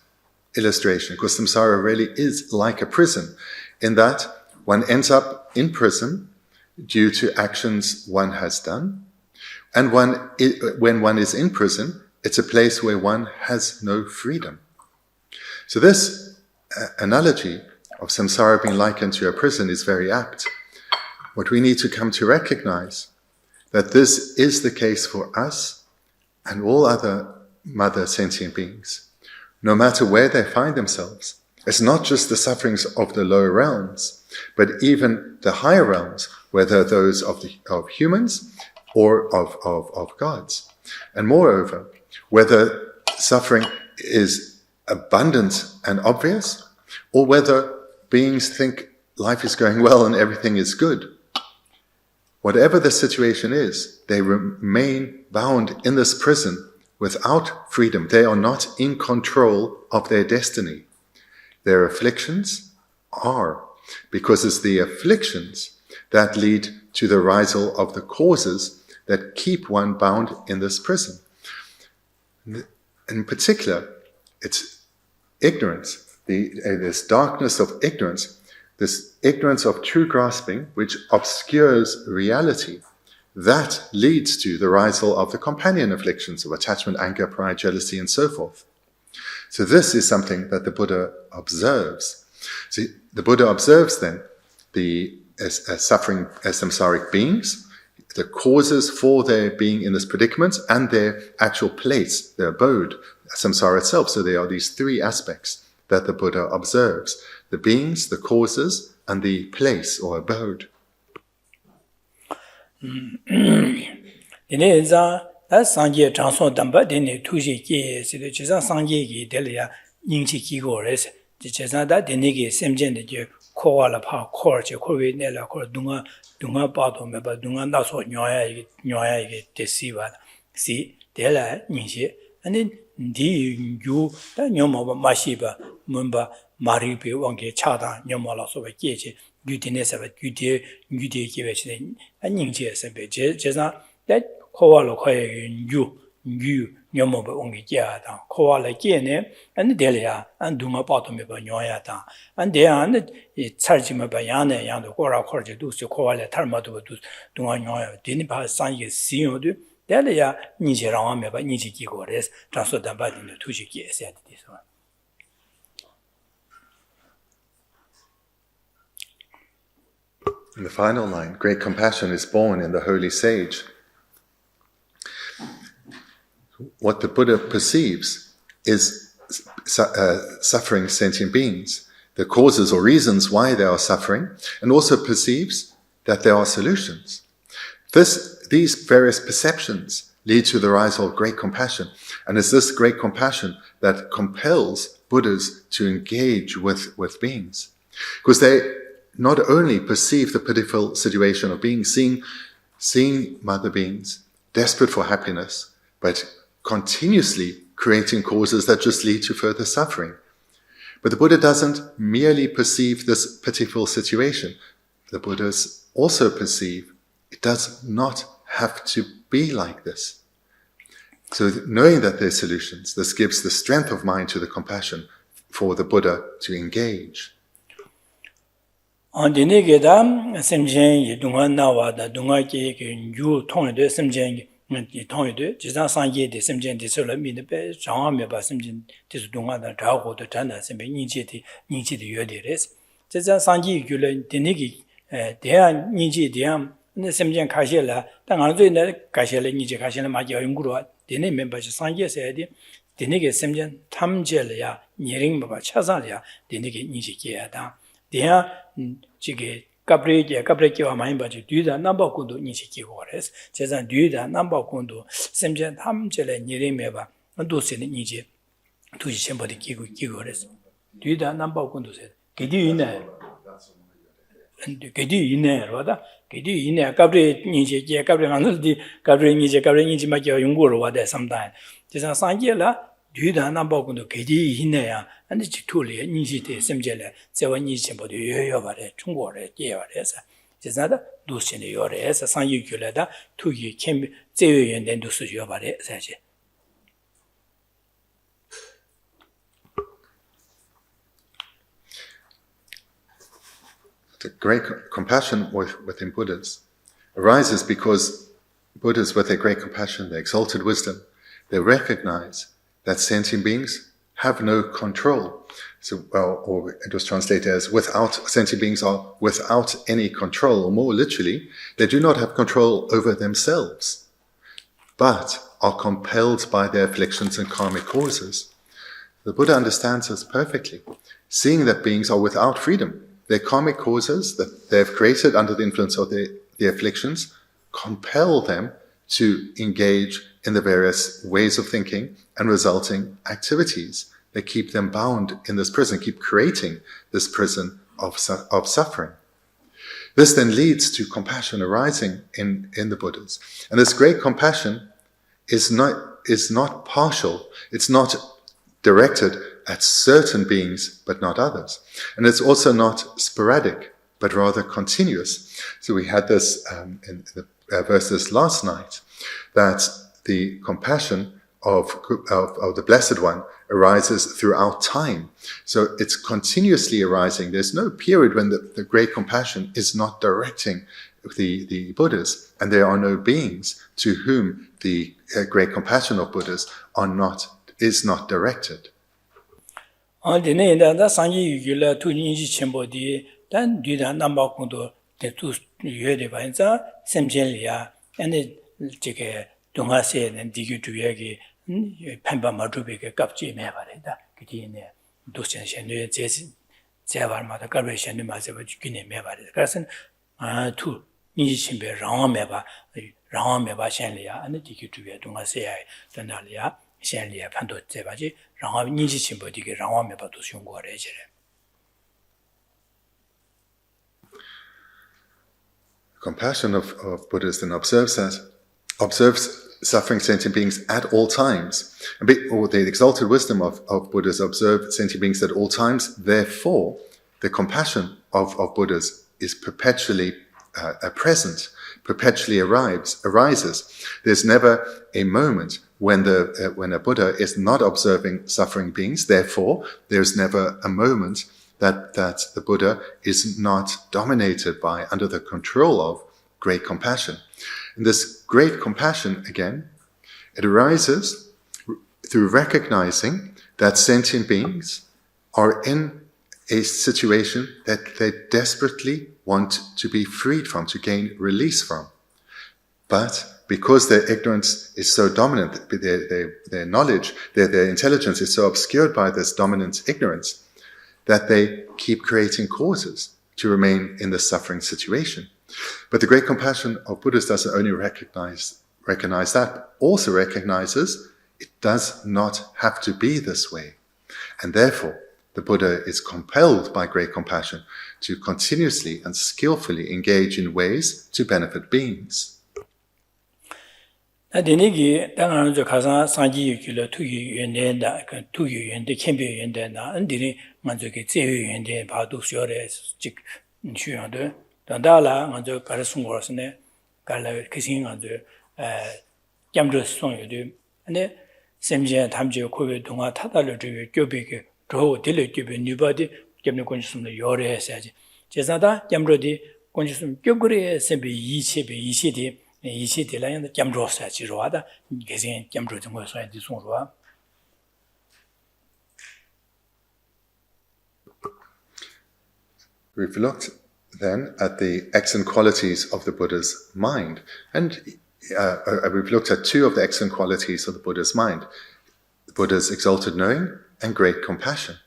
S2: illustration, because samsara really is like a prison, in that one ends up in prison due to actions one has done, and when one is in prison, it's a place where one has no freedom. So this analogy of samsara being likened to a prison is very apt. What we need to come to recognize, that this is the case for us and all other mother sentient beings, no matter where they find themselves. It's not just the sufferings of the lower realms, but even the higher realms, whether those of humans or of gods. And moreover, whether suffering is abundant and obvious, or whether beings think life is going well and everything is good. Whatever the situation is, they remain bound in this prison without freedom. They are not in control of their destiny. Their afflictions are, because it's the afflictions that lead to the arisal of the causes that keep one bound in this prison. In particular, it's ignorance, this darkness of ignorance, this ignorance of true grasping, which obscures reality, that leads to the arisal of the companion afflictions of attachment, anger, pride, jealousy, and so forth. So this is something that the Buddha observes. See, the Buddha observes then the suffering samsaric beings, the causes for their being in this predicament, and their actual place, their abode, samsara itself. So there are these three aspects that the Buddha observes: the beings, the causes, and the place or abode.
S1: Sangye Transon Damba Dene Tuji Ki, Chizan Sangye Delia, Yingchi Kigores, the Chizanda Denegi, Semjen, the Koala Pa, Korche, Korwe Nella, Dunga, Bato, Meba, Dunga Naso, Noya, Desiva, see, Dela, Yingchi, and then Di you, the Nyomo Mashiba, Mumba, Maripi, Wange, Chada, Nyomola, so a Kichi, Gutines of a Gute, Gute, and Yingchi, Jezna, that. Koala you Nyomo Ongi Yata, Koala Kiene, and Delia, and Dunga Bottom of Noyata, and they are Sarjima Bayana, Yando Gora Corja, Koala Tarmatu, Dunga Noya, Dinipa Sangi Siodu, Delia, Nijirama, Niji Gores, transferred the body in the Tushiki, said this one.
S2: In the final line, great compassion is born in the holy sage. What the Buddha perceives is suffering sentient beings, the causes or reasons why they are suffering, and also perceives that there are solutions. These various perceptions lead to the rise of great compassion, and it's this great compassion that compels Buddhas to engage with beings, because they not only perceive the pitiful situation of beings, seeing mother beings desperate for happiness, but continuously creating causes that just lead to further suffering. But the Buddha doesn't merely perceive this pitiful situation. The Buddhas also perceive it does not have to be like this. So knowing that there are solutions, this gives the strength of mind to the compassion for the Buddha to engage.
S1: Jisan Sangye de Simjen de Sola Min Be, Jean Meba Simjin, Tisdunga, the Drago, the Tana, Simbe, Niji de Yodires. Jisan Sangye Gula, Denigi, Dean, Niji, Deam, and the Simjan Kashela, Tangan, Kashela, Niji Kashela, Magia Ngura, the name member Sangye said, Denigi Simjan, Tamjelia, Niring Baba Chazalia, Denigi Niji Kiada, Dea Jige, Kapre wa mai ba ji duda namba kundu ni chi ki gores jezan duda namba kundu semje tham chele nyire me ba ndo se ni ji tu ji chenpo de ki gores duda namba kundu se gedi ine roda gedi ine kapre ni ji je kapre ngal di kapre ni ji ma ki yung ro wa de sometime jezan sangye la duda namba kundu gedi ine ya and ji tu le ni ji de semje le zewa ni chenpo de yo ba de 중국 래 예와래서 제자다 도신의 요래서 상유규래다 투기 캠 제외연된 도수요 바래 사실
S2: The great compassion within Buddhas arises because Buddhas, with their great compassion, their exalted wisdom, they recognize that sentient beings have no control. So, or it was translated as sentient beings are without any control, or more literally, they do not have control over themselves, but are compelled by their afflictions and karmic causes. The Buddha understands this perfectly, seeing that beings are without freedom. Their karmic causes that they have created under the influence of the afflictions compel them to engage in the various ways of thinking and resulting activities. They keep them bound in this prison, keep creating this prison of suffering. This then leads to compassion arising in the Buddhas. And this great compassion is not partial. It's not directed at certain beings, but not others. And it's also not sporadic, but rather continuous. So we had this in the verses last night, that the compassion of the Blessed One arises throughout time. So it's continuously arising. There's no period when the great compassion is not directing the Buddhas, and there are no beings to whom the great compassion of Buddhas is not directed.
S1: 펜바 마주베게 깝지 매바래다 그디네 도션 셴뇌 제발마다 까르 셴뇌 마세바 죽기네 매바래 그래서 아투 니신베 라와메바 셴리아 아니 디기투베 동아세야 전달이야 셴리아 판도 제바지 라와 니신베디게 라와메바 도숑고래 제래
S2: Compassion of Buddhas then observes suffering sentient beings at all times. Or the exalted wisdom of Buddhas observe sentient beings at all times. Therefore, the compassion of Buddhas is perpetually present, perpetually arises. There's never a moment when a Buddha is not observing suffering beings. Therefore, there's never a moment that the Buddha is not dominated by, under the control of, great compassion. And this great compassion, again, it arises through recognizing that sentient beings are in a situation that they desperately want to be freed from, to gain release from. But because their ignorance is so dominant, their knowledge, their intelligence is so obscured by this dominant ignorance, that they keep creating causes to remain in this suffering situation. But the great compassion of Buddhas doesn't only recognize that, but also recognizes it does not have to be this way. And therefore, the Buddha is compelled by great compassion to continuously and skillfully engage in ways to benefit beings.
S1: Adinigi 당하는 가사 상지 유기로 투기 연대다 투기 연대 캠페인 연대나 안디니 만족의 제외 연대 봐도 쇼래 즉 쉬어도 단달라 먼저 가르친 거라서네 갈라 그신 가도 잠도 송여도 근데 샘제 담지 고베 동화 타달을 주게 교비게 더 딜을 교비 뉴바디 겸는 건수는 요래해야지 제사다 잠로디 건수는 교그레 셈비 이시디 이시디라는 잠로사 지로하다 계신 잠로 좀 거서야 뒤송로와
S2: We've looked then at the excellent qualities of the Buddha's mind, and we've looked at two of the excellent qualities of the Buddha's mind: the Buddha's exalted knowing and great compassion.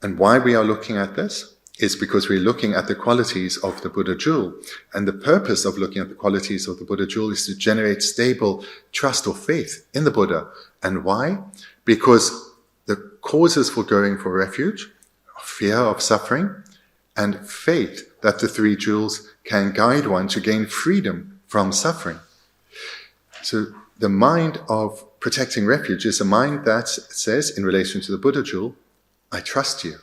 S2: And why we are looking at this is because we're looking at the qualities of the Buddha jewel. And the purpose of looking at the qualities of the Buddha jewel is to generate stable trust or faith in the Buddha. And why? Because the causes for going for refuge, fear of suffering, and faith that the three jewels can guide one to gain freedom from suffering. So the mind of protecting refuge is a mind that says, in relation to the Buddha jewel, I trust you.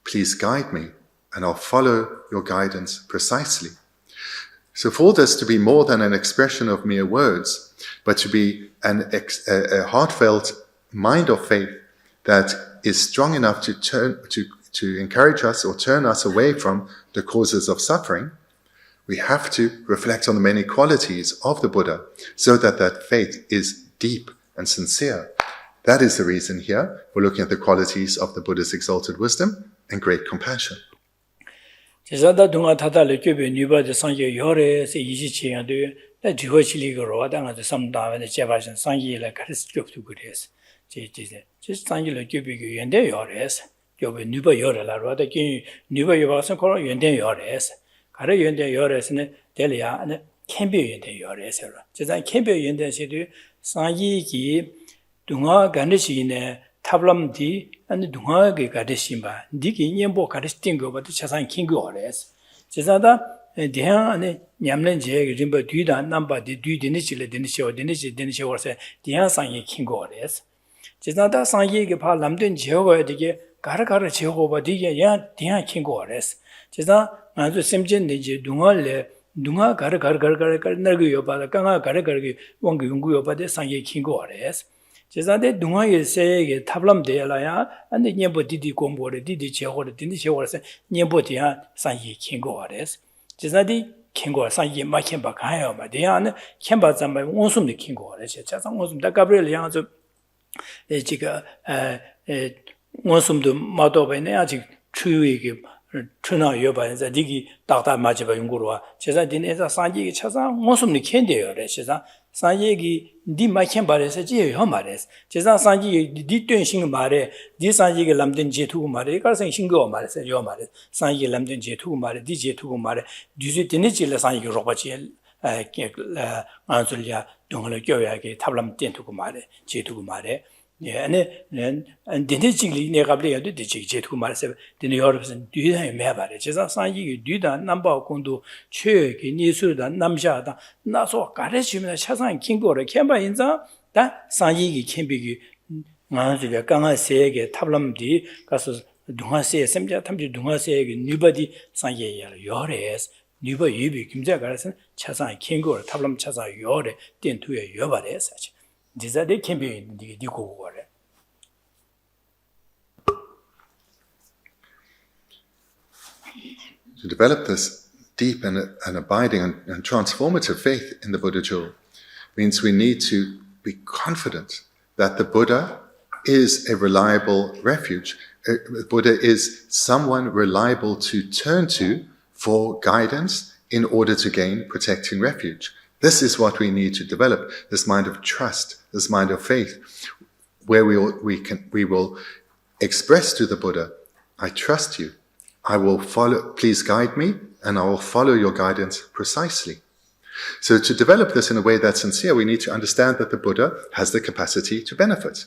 S2: Please guide me, and I'll follow your guidance precisely. So for this to be more than an expression of mere words, but to be a heartfelt mind of faith that is strong enough to encourage us or turn us away from the causes of suffering, we have to reflect on the many qualities of the Buddha so that that faith is deep and sincere. That is the reason here we're looking at the qualities of the Buddha's exalted wisdom and great compassion.
S1: 제자다 동아 타달을 교배 뉴바드 상계 요래서 이지치야도 지호실리고 당아서 삼다에 제바신 상계를 가르쳐 줍도 그래서 제제 상계를 교배가 연대 요래서 교배 뉴바 요래라로 하다 뉴바 요바선 거 연대 요래서 가르 연대 요래서는 될이야 아니 캠비 연대 요래서 제자 캠비 연대시도 상계기 동아 간르시네 탑람디 아니 동아게 가르심바 니기 년보 가르스팅 거부터 차상 킹거래스 제자다 대한 안에 냠는 제 림바 뒤다 남바디 뒤디니 실레 디니 쇼워세 대한 상이 킹거래스 제자다 상이게 파 남된 제어가 되게 가르가르 제어가 되게 야 대한 킹거래스 제자 아주 심진데 이제 동아래 동아 가르가르 나고 요바다 강아 가르가르 원고 연구 요바데 상이 킹거래스 제자데 동아의 세계 탑람되라야 안데 녀보 디디 공부를 디디 제호를 디디 제호를 녀보디야 산이 킹고아레스 제자디 킹고 산이 마켄바 가요 마디야는 켄바 잠바 원숨이 킹고아레스 자상 원숨 다가브리엘 양저 지가 원숨도 마도베네 아직 추위게 추나 여바에서 디기 딱다 맞이바 연구로와 제자디네서 산지게 차상 원숨이 켄데요레 제자 산지기 디 마켄바레서 지요 말레스 제자 산지 디 뜬신 말에 디 산지게 람든 제투고 말에 가서 신고 말레스 요 말레 산지 람든 제투고 말에 디 제투고 말에 뒤지 디니지레 산지 로바지 안술야 동을 교야게 탑람 땡투고 말에 제투고 말에 예, 디니지리 내가블이야도 디지 제투고 말에서 디니 여러분 뒤에 매바레 제자 산지 뒤다 남바 공도 최게 니수다 남샤다 나서 가르치면 차상 킹고를 캠바 인자 다 산지기 캠비기 만주가 강한 세계 탑람디 가서 동아세 semja 탐지 동아세에게 뉴바디 산예야 요레스 뉴바 예비 김자 가르선 차상 킹고를 탑람 차상 요레 땡투에 요바레스 디자데 캠비 디고 거래
S2: To develop this deep and abiding and transformative faith in the Buddha jewel means we need to be confident that the Buddha is a reliable refuge. The Buddha is someone reliable to turn to for guidance in order to gain protecting refuge. This is what we need to develop, this mind of trust, this mind of faith, where we will express to the Buddha, I trust you. I will follow, please guide me, and I will follow your guidance precisely. So to develop this in a way that's sincere, we need to understand that the Buddha has the capacity to benefit.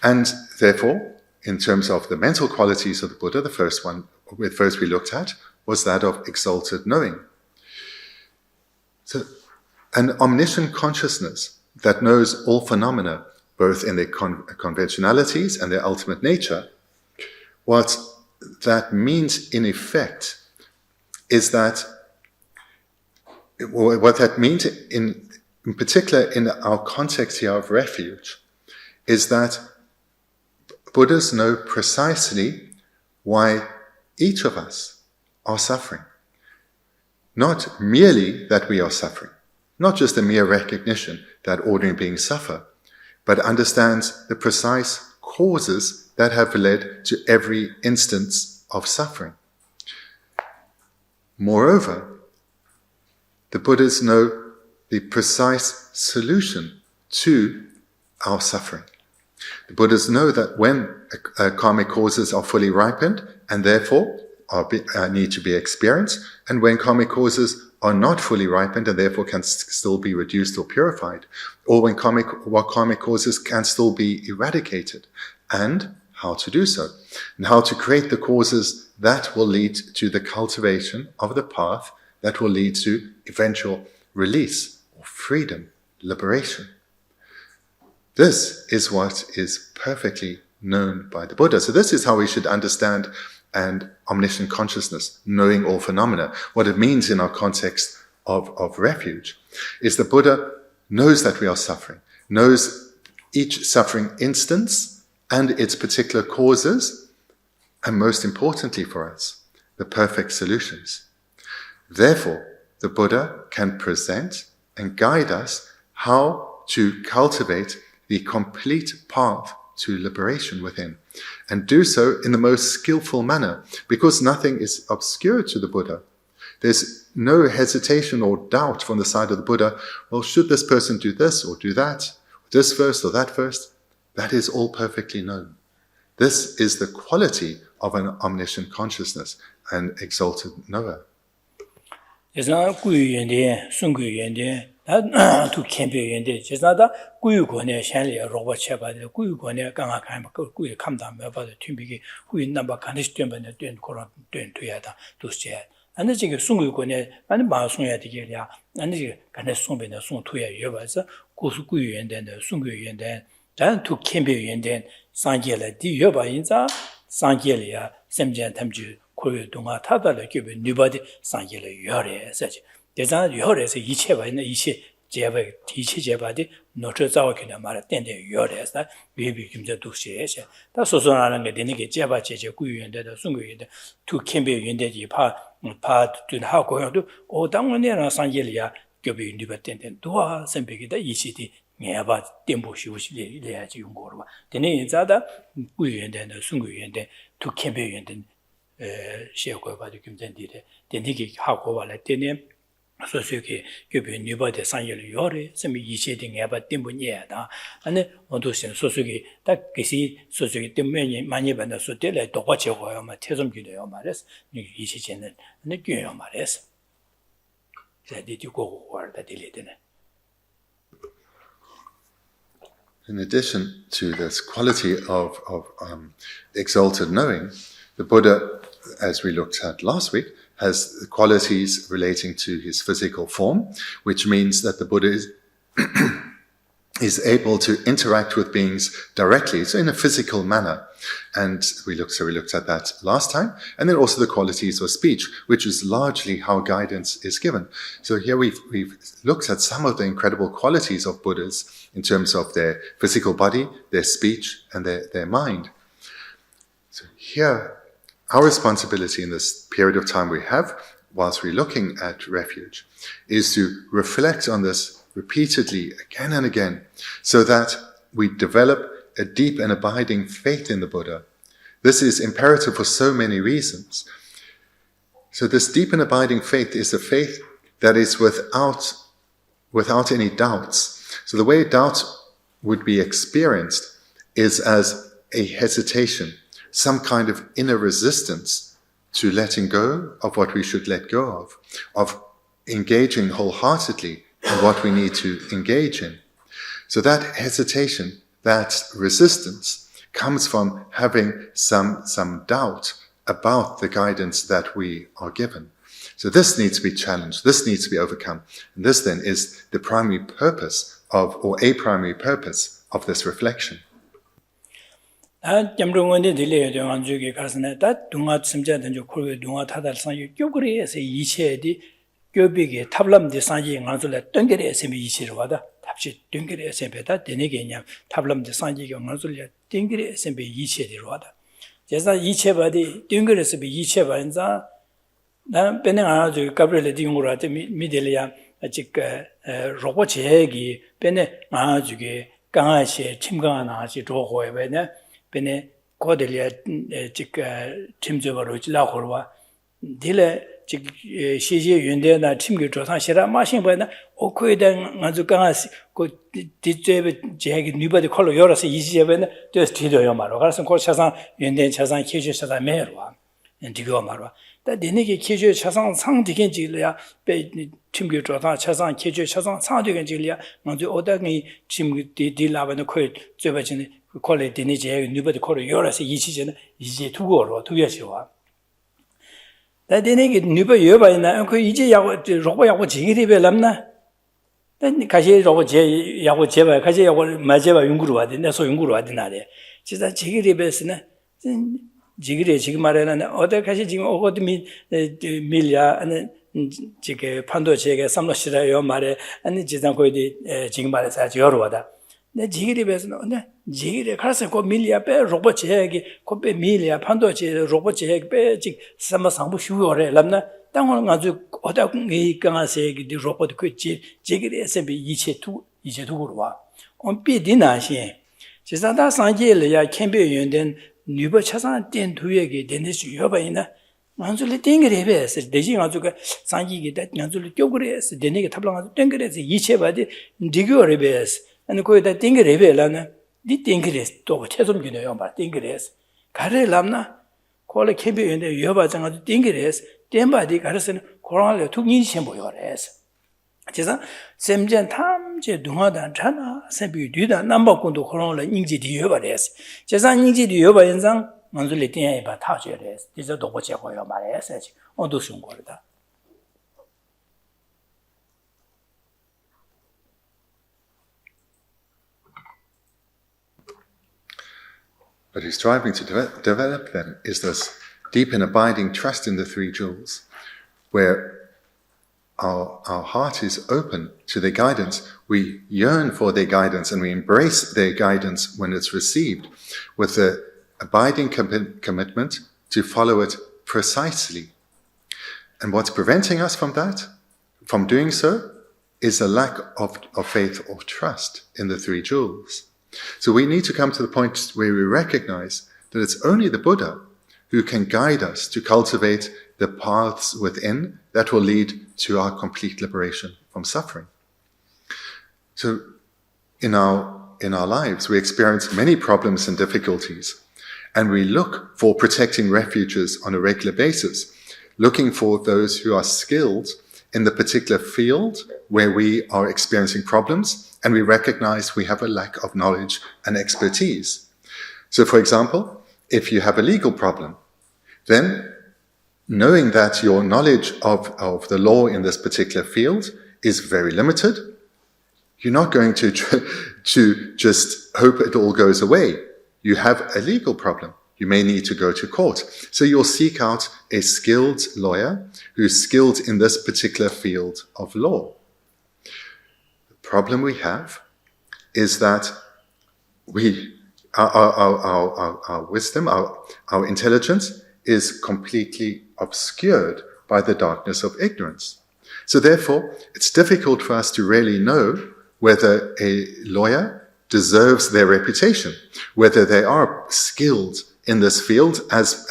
S2: And therefore, in terms of the mental qualities of the Buddha, the first we looked at was that of exalted knowing. So an omniscient consciousness that knows all phenomena, both in their conventionalities and their ultimate nature. What that means in effect is that, what that means in particular in our context here of refuge, is that Buddhas know precisely why each of us are suffering. Not merely that we are suffering, not just a mere recognition that ordinary beings suffer, but understands the precise causes that have led to every instance of suffering. Moreover, the Buddhas know the precise solution to our suffering. The Buddhas know that when karmic causes are fully ripened and therefore need to be experienced, and when karmic causes are not fully ripened and therefore can still be reduced or purified, or when karmic causes can still be eradicated, and how to do so, and how to create the causes that will lead to the cultivation of the path that will lead to eventual release or freedom, liberation. This is what is perfectly known by the Buddha. So this is how we should understand and omniscient consciousness, knowing all phenomena. What it means in our context of refuge is the Buddha knows that we are suffering, knows each suffering instance and its particular causes, and most importantly for us, the perfect solutions. Therefore, the Buddha can present and guide us how to cultivate the complete path to liberation within, and do so in the most skillful manner, because nothing is obscure to the Buddha. There's no hesitation or doubt from the side of the Buddha, well, should this person do this or do that, this first or that first? That is all perfectly known. This is the quality of an omniscient consciousness, an exalted knower.
S1: To camp in the Jesnada, Guyukone, Shanley, Robert Shepard, Guyukone, Ganga, Guy, come down about the Timbiki, Guy number Canistum and doing Koran, doing Tuyata, to share. And the Jig Sungukone, and Masuya Tigeria, and the Canesum and the Sun Tuya Yovasa, Kusuku and then the Sungu and then to camp in then Sangela, the Yoba Inza, Sangelia, Semjan Tamju, Koyu Dunga Tata, the Cuban, nobody, Sangela Yore, such. 대단 요래서 이체가 있는 이체 제바 이체 제바디 노트 자와키나 말아 땡데 요래서 비비 김자 두시에서 다 소소하는 게 되는 게 제바 제제 구유연대도 순구연대 두 캠베 연대지 파 하고요도 오당원이나 상jel이야 교비 뉴바 땡땡 도와 선배기다 이치디 내가 땡보시우시 레야지 용거로 봐 되네 자다 구유연대는 순구연대 두 캠베 연대 시에고 봐도 김전디데 되니게 하고 말래 되네 소소게 교비 뉴바데 상jel이 요래 섬이 이체딩 해봐 땡분이야다 아니 어도신 소소게 딱 그시 소소게 때문에 많이 받아서 때래 도과치고요 막 태좀기도요 말했어 이체제는 느껴요 말했어 자디고 war다 딜리드네.
S2: In addition to this quality of exalted knowing, the Buddha, as we looked at last week, has qualities relating to his physical form, which means that the Buddha is able to interact with beings directly, so in a physical manner. And we looked at that last time. And then also the qualities of speech, which is largely how guidance is given. So here we've looked at some of the incredible qualities of Buddhas in terms of their physical body, their speech, and their mind. So here, our responsibility in this period of time we have, whilst we're looking at refuge, is to reflect on this repeatedly again and again, so that we develop a deep and abiding faith in the Buddha. This is imperative for so many reasons. So this deep and abiding faith is a faith that is without any doubts. So the way doubt would be experienced is as a hesitation, some kind of inner resistance to letting go of what we should let go of engaging wholeheartedly in what we need to engage in. So that hesitation, that resistance, comes from having some doubt about the guidance that we are given. So this needs to be challenged, this needs to be overcome. And this then is the primary purpose or a primary purpose of this reflection.
S1: jamrung원데 들려요. 안주게 가서는 다 동아 심자든 저 콜게 동아 타달상 요그리에서 이체디 교비게 탑람데 상지 안줄에 땡게레에서 이체로 와다 답시 땡게레에서 배다 되네게냐 탑람데 상지가 안줄에 땡게레에서 이체로 와다 제가 이체바디 땡게레에서 이체 반자 난 배는 아주 가브리엘에 디용으로한테 미델이야 아직 로봇 얘기 배는 아주게 강아시 침강하나 아주 좋고에 배는 배는 고들이야 지가 팀적으로 지라고와 딜에 지 시제 윤대나 팀교 조상 시라 마신 배는 오코에된 아주 강아시 그 뒤쪽에 제기 뉴버디 컬러 열어서 이지에 배는 저 뒤도요 말로 그래서 그 차상 윤대 차상 키주 차상 매로와 Bendigo marwa. Da denegi kejo chasang sang digen jilya be timgyo chota chasang kejo chasang sang digen jilya manzo oda ngi chim di laba no koy zeba jin kole deni je nuba de kole yorase yichi jin 이제 두고로 두야시와. Da denegi nuba yoba ina ko 이제 야고 로고 야고 지기리베 람나. then 가시 로고 제 야고 제바 가시 야고 마제바 연구로 와야 돼. 소 연구로 와야 되나래. 진짜 지기리베스는 지기리 지금 말에는 어디 가시 지금 어디 밀야 아니 지게 판도 제게 삼로시라요 말에 아니 지상 거기 지금 말에서 여러 와다. 내 지기리베스는 네 지기리 가서 그 밀야 빼 로봇 제기 그빼 밀야 판도 제 로봇 제기 빼지 삼마 상부 쉬워래 람나 땅을 아주 어디 이 강아세기 로봇 그 지기리 SMP 이체 두고로 와. 비디나시 지사다 상제를 캠페인 연된 누버 차상 된 두에게 된듯이 여바이나 만줄이 땡그레베스 대신 아주 그 상기게 된 만줄이 쪼그레스 되네게 탑랑 땡그레스 이체바디 디고레베스 아니 거기다 땡그레베라나 디 땡그레스 또 최선 기능요 말 땡그레스 가레람나 콜레 캠페인에 여바장 아주 땡그레스 땡바디 가르스는 코로나를 투인시 모여레스 제가 샘전 탐제 동화단 차나 세비 뒤다 남바군도 코로나를 인지디 여바레스 제가 인지디 여바 현상 만줄이 땡에 봐 타줘레스 이제 도고 제고요 말레스 어도 숨고르다
S2: But he's striving to develop then is this deep and abiding trust in the three jewels, where our heart is open to their guidance. We yearn for their guidance and we embrace their guidance when it's received with the abiding commitment to follow it precisely. And what's preventing us from that, from doing so, is a lack of faith or trust in the three jewels. So we need to come to the point where we recognize that it's only the Buddha who can guide us to cultivate the paths within that will lead to our complete liberation from suffering. So in our lives, we experience many problems and difficulties, and we look for protecting refuges on a regular basis, looking for those who are skilled in the particular field where we are experiencing problems, and we recognize we have a lack of knowledge and expertise. So for example, if you have a legal problem, then knowing that your knowledge of the law in this particular field is very limited, you're not going to just hope it all goes away. You have a legal problem. You may need to go to court. So you'll seek out a skilled lawyer who's skilled in this particular field of law. The problem we have is that our wisdom, our intelligence is completely obscured by the darkness of ignorance. So therefore, it's difficult for us to really know whether a lawyer deserves their reputation, whether they are skilled in this field as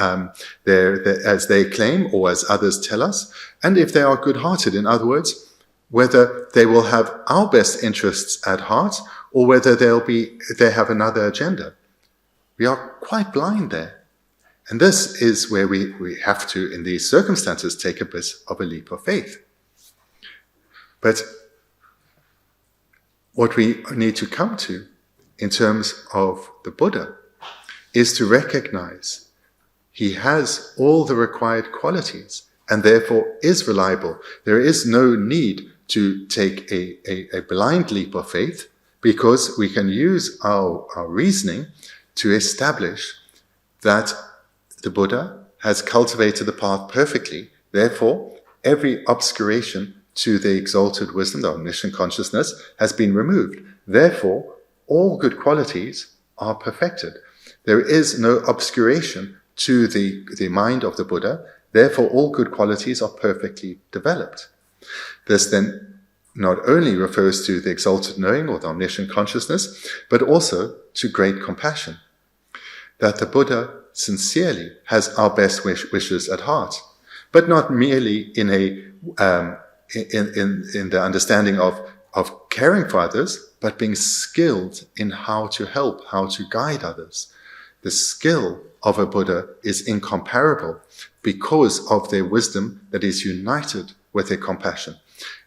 S2: they claim or as others tell us, and if they are good-hearted, in other words, whether they will have our best interests at heart or whether they have another agenda. We are quite blind there. And this is where we have to, in these circumstances, take a bit of a leap of faith. But what we need to come to in terms of the Buddha is to recognize he has all the required qualities and therefore is reliable. There is no need to take a blind leap of faith because we can use our reasoning to establish that the Buddha has cultivated the path perfectly. Therefore, every obscuration to the exalted wisdom, the omniscient consciousness, has been removed. Therefore, all good qualities are perfected. There is no obscuration to the mind of the Buddha. Therefore, all good qualities are perfectly developed. This then not only refers to the exalted knowing or the omniscient consciousness, but also to great compassion. That the Buddha sincerely has our best wishes at heart, but not merely in the understanding of caring for others, but being skilled in how to help, how to guide others. The skill of a Buddha is incomparable because of their wisdom that is united with their compassion.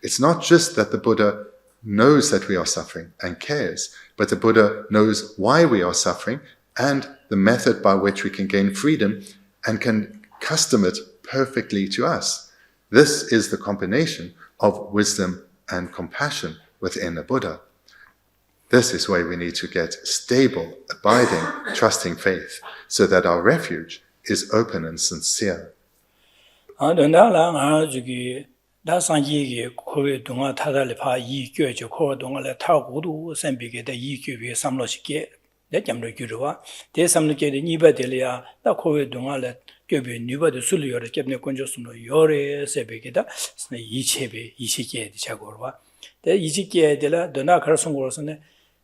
S2: It's not just that the Buddha knows that we are suffering and cares, but the Buddha knows why we are suffering and the method by which we can gain freedom and can custom it perfectly to us. This is the combination of wisdom and compassion within a Buddha. This is why we need to get stable, abiding, trusting faith, so that our refuge is open and sincere.
S1: Da sanji ge kowe dunga tada le pa yi kyo je ko dunga le ta gu du san bi ge da yi kyo bi sam lo shi ge de jam lo gyu wa de sam lo ge de ni ba de le ya da kowe dunga le kyo bi ni ba de su lo yo de kep ne kon jo sum lo yo re se bi ge da yi che bi yi shi ge de cha go wa de yi shi ge de la dona khar sung go so ne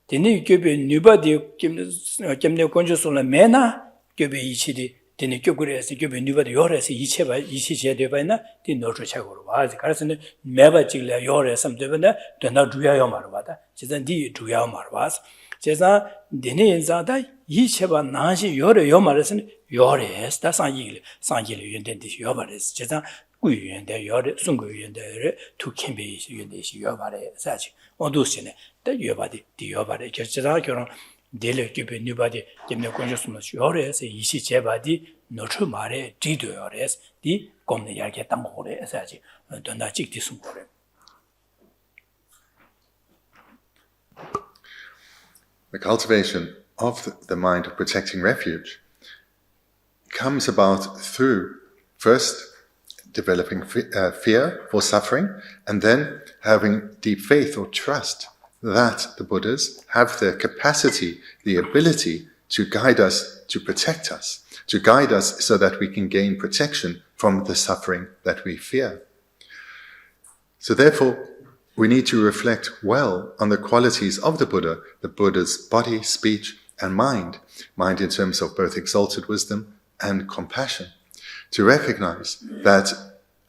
S1: de ni kyo bi ni ba de kep ne kon jo sum lo me na kyo bi yi chi de 되는 교구에서 교배 누바도 요래서 이체바 이치제 되바나 디 노조 차고로 와 그래서는 매바 찍려 요래서 되는데 되나 주야요 말바다 진짜 디 주야 말바스 제가 되는 인자다 이체바 나시 요래 요 말에서는 요래서 다 상기를 연된듯이 요 말에서 제가 구유연대 요래 순구유연대 투캠비 유연대시 요 말에 사지 어두시네 다 요바디 디 요바래 제가 결혼 Dele Cuba Nubadi, Gemne Conjusmus Yores, Ishi Chebadi, Nochu Mare, Tido Yores, di Gomne Yarketamore, Saji, Donachik Disumore.
S2: The cultivation of the mind of protecting refuge comes about through first developing fear for suffering and then having deep faith or trust that the Buddhas have the capacity, the ability to guide us, to protect us, to guide us so that we can gain protection from the suffering that we fear. So therefore, we need to reflect well on the qualities of the Buddha's body, speech, and mind in terms of both exalted wisdom and compassion, to recognize that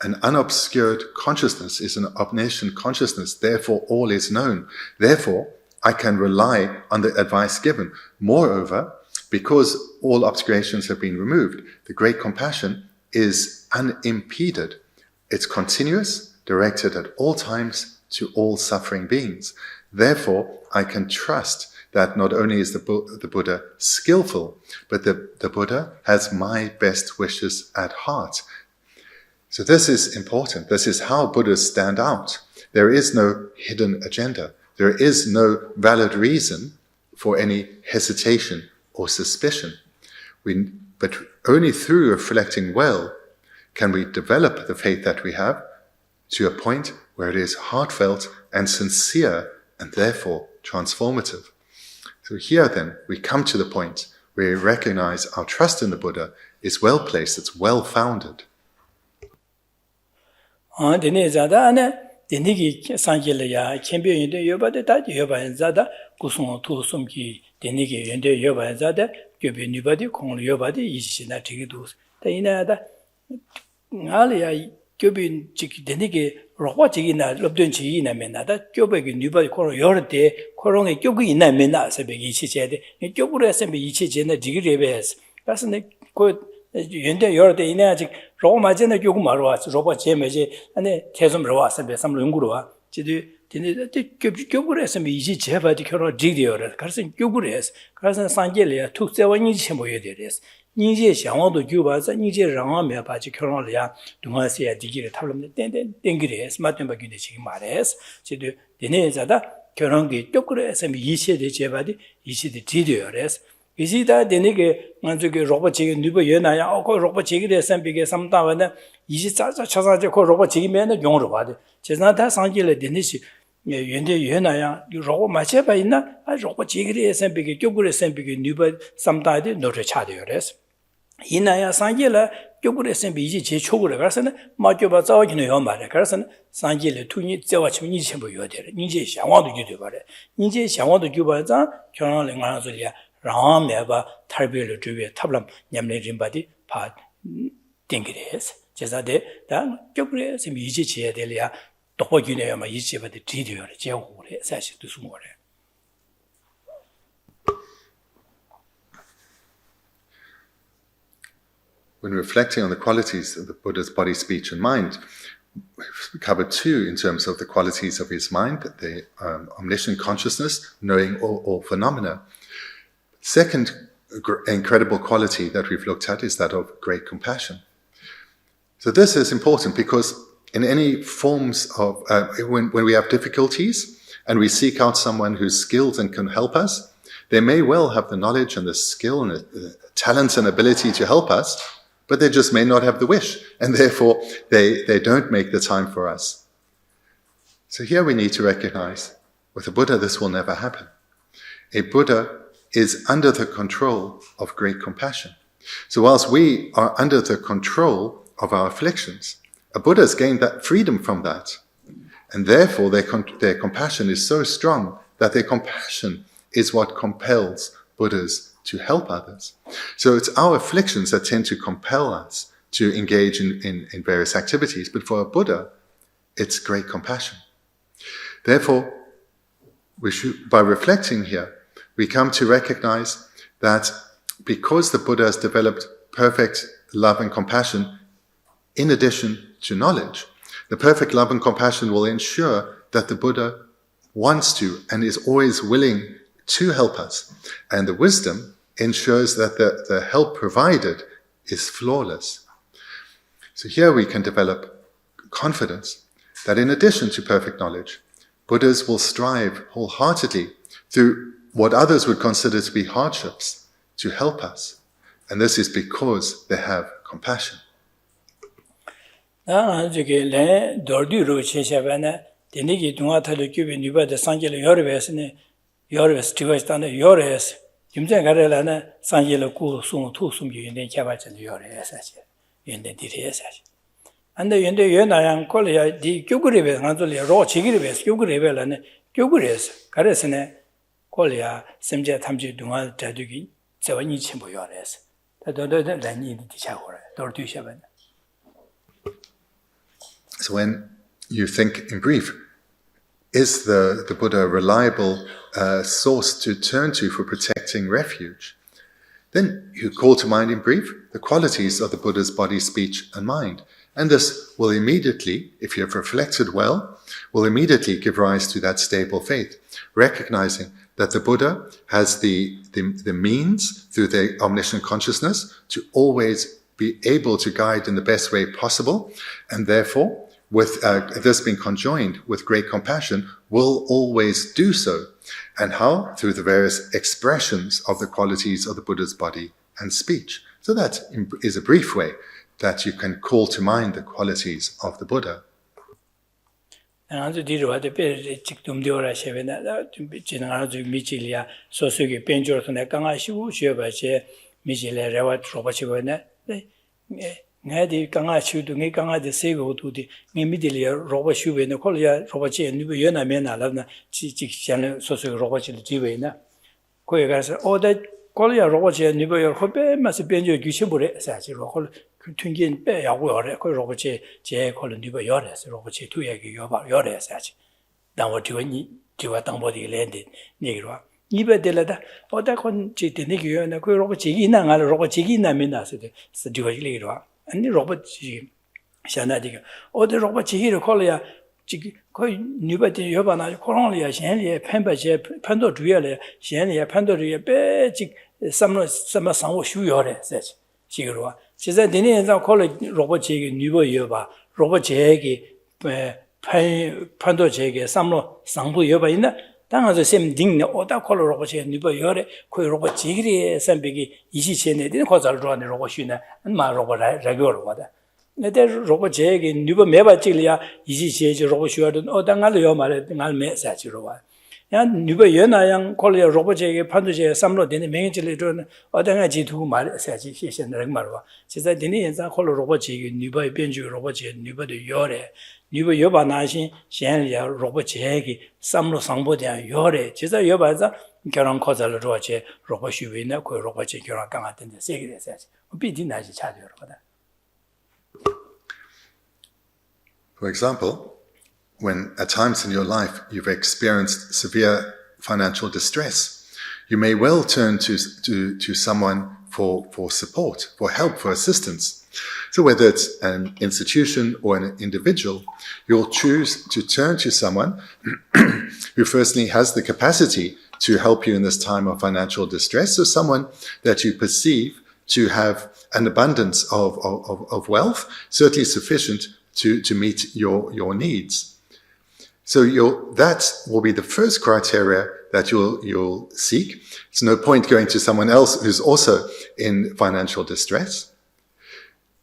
S2: an unobscured consciousness is an omniscient consciousness, therefore all is known. Therefore, I can rely on the advice given. Moreover, because all obscurations have been removed, the great compassion is unimpeded. It's continuous, directed at all times to all suffering beings. Therefore, I can trust that not only is the Buddha skillful, but the Buddha has my best wishes at heart. So this is important. This is how Buddhas stand out. There is no hidden agenda. There is no valid reason for any hesitation or suspicion. But only through reflecting well can we develop the faith that we have to a point where it is heartfelt and sincere and therefore transformative. So here then we come to the point where we recognize our trust in the Buddha is well placed, it's well founded.
S1: Dene zada ane dene ki sanjile ya kembe yende yobade ta yoba zada kusung tu sumki dene ki yende yoba zada göbe nibadi konglu yobade yishina tigidu ta ina da ngale ya göbe chiki dene ki rohwa chiki na lobden chi ina mena da göbe ki nibadi koro yorde koronge göbe ina mena sebe yichide göbure sebe yichide na digrebes kasne ko yende yorde ina a직 로마제나 교구 말와 로바 제메제 안에 계속 들어와서 배삼 연구로와 지디 디네 교구에서 미지 제바디 결혼 디디어라 그래서 교구에서 그래서 산계리아 특세와 니지 모여 되레스 니지想法도 교바서 니지 랑아메 바지 결혼을야 동아시아 디기를 탑름데 땡기레스 맞던 바기네 지금 말레스 지디 디네 자다 결혼기 교구에서 미시에 제바디 이시디 디디어레스 이시다 되니게 만족의 로봇 제기 누버 연나야 그 로봇 제기를 선비게 삼다와는 이시자자 차사제 그 로봇 제기면은 용으로 봐도 제나다 상기를 되니시 연대 연나야 로봇 맞게 봐 있나 아 로봇 제기를 선비게 교구를 선비게 누버 삼다데 노래 차대요레스 이나야 상기를 교구를 선비 이제 제초를 가서는 맞게 봐 자기는 요 말에 그래서는 상기를 투니 저와 침이 전부 요der 이제 상황도 기도 봐래 이제 상황도 교바자 결혼을 하는 소리야 라메바 탈비를 주위에 탑람 냠내진바디 파 땡기레스 제자데 다 교그레스 미지 지야 될이야 도포기네야마 이지바디 디디어를 제고래 사실도 숨어래
S2: when reflecting on the qualities of the Buddha's body, speech, and mind, we covered two in terms of the qualities of his mind, the omniscient consciousness, knowing all phenomena. Second incredible quality that we've looked at is that of great compassion. So this is important because in any forms of, when we have difficulties and we seek out someone who's skilled and can help us, they may well have the knowledge and the skill and the talent and ability to help us, but they just may not have the wish, and therefore they don't make the time for us. So here we need to recognize, with a Buddha this will never happen. A Buddha is under the control of great compassion. So whilst we are under the control of our afflictions, a Buddha has gained that freedom from that, and therefore their compassion is so strong that their compassion is what compels Buddhas to help others. So it's our afflictions that tend to compel us to engage in various activities, but for a Buddha, it's great compassion. Therefore, by reflecting here, we come to recognize that because the Buddha has developed perfect love and compassion in addition to knowledge, the perfect love and compassion will ensure that the Buddha wants to and is always willing to help us. And the wisdom ensures that the help provided is flawless. So here we can develop confidence that in addition to perfect knowledge, Buddhas will strive wholeheartedly through what others would consider to be hardships to help us. And this is because they have compassion.
S1: And the Yundayan Kolia, the Kuguribe, Anatolia, Raw Chigiribes, Kuguribel, Kuguris, Karesene, Kolia, Semja Tamji Duma Tadugi, Savani Chimboyores. The Dodo need the shower, Dortu Shaban.
S2: So when you think in brief, is the Buddha a reliable source to turn to for protecting refuge? Then you call to mind in brief the qualities of the Buddha's body, speech, and mind. And this will immediately, if you have reflected well, will immediately give rise to that stable faith, recognizing that the Buddha has the means through the omniscient consciousness to always be able to guide in the best way possible, and therefore, with this being conjoined with great compassion, will always do so. And how? Through the various expressions of the qualities of the Buddha's body and speech. So that is a brief way that you can call to mind the qualities of the Buddha.
S1: Ngadi kanga chudu ngi kanga de sego tu di ngi midili roba shube ne kolya roba che nu ye na me na la na chi chan so so roba che ji we na ko ye ga sa o da kolya roba che nu be ho be ma se ben jo ju che bu re sa ji ro ko tun gen be ya wo re ko roba che je ko lu nu be yo re sa roba che tu ye ge yo ba yo re sa ji dan wo ti we ni ti wa dang bo di le de ni ro 이베 될다 어다 건 지데 니기요나 그 로봇 지기나 알 로봇 지기나 미나스데 스디고리로 아니 로봇 지 샤나디가 어디 로봇 지기를 콜이야 지 거의 뉴바디 여바나 코로나리아 현리에 펜바제 판도 주야래 현리에 판도 주에 빼지 삼로 삼마 상호 쉬요래 세지 지기로 진짜 되는 현상 콜 로봇 지기 뉴버 여바 로봇 제기 판도 제기 삼로 상부 여바 있나 당하서 셈 딩네 오다 콜로 로봇이 누버 요래 그 로봇 지기리 셈비기 이시체네 되는 거절 좋아하는 로봇이네 마 로봇 라고로 와다 근데 로봇 제기 누버 매바 찍리야 이시체지 로봇이거든 오당알요 말에 날 메시지로 와 야 누버 연아양 콜로 로봇 제기 판도제 삼로 되는 맹지리로 오당아 지두고 말세지 시신을 말와 진짜 되는 현상 콜로 로봇 제기 누버 변주 로봇 제기 누버도 요래 니버 여바 나신 현리야 로봇 제기 삼로 상보대 요래 진짜 여바자 결혼 거절로 로제 로봇 쉬위나 그 로봇 제 결혼 강한데 세게 됐어야지 비디 나지 차려 거다.
S2: For example, when at times in your life you've experienced severe financial distress, you may well turn to someone for support, for help, for assistance. So whether it's an institution or an individual, you'll choose to turn to someone who firstly has the capacity to help you in this time of financial distress, so someone that you perceive to have an abundance of wealth, certainly sufficient to meet your needs. So that will be the first criteria that you'll seek. It's no point going to someone else who's also in financial distress.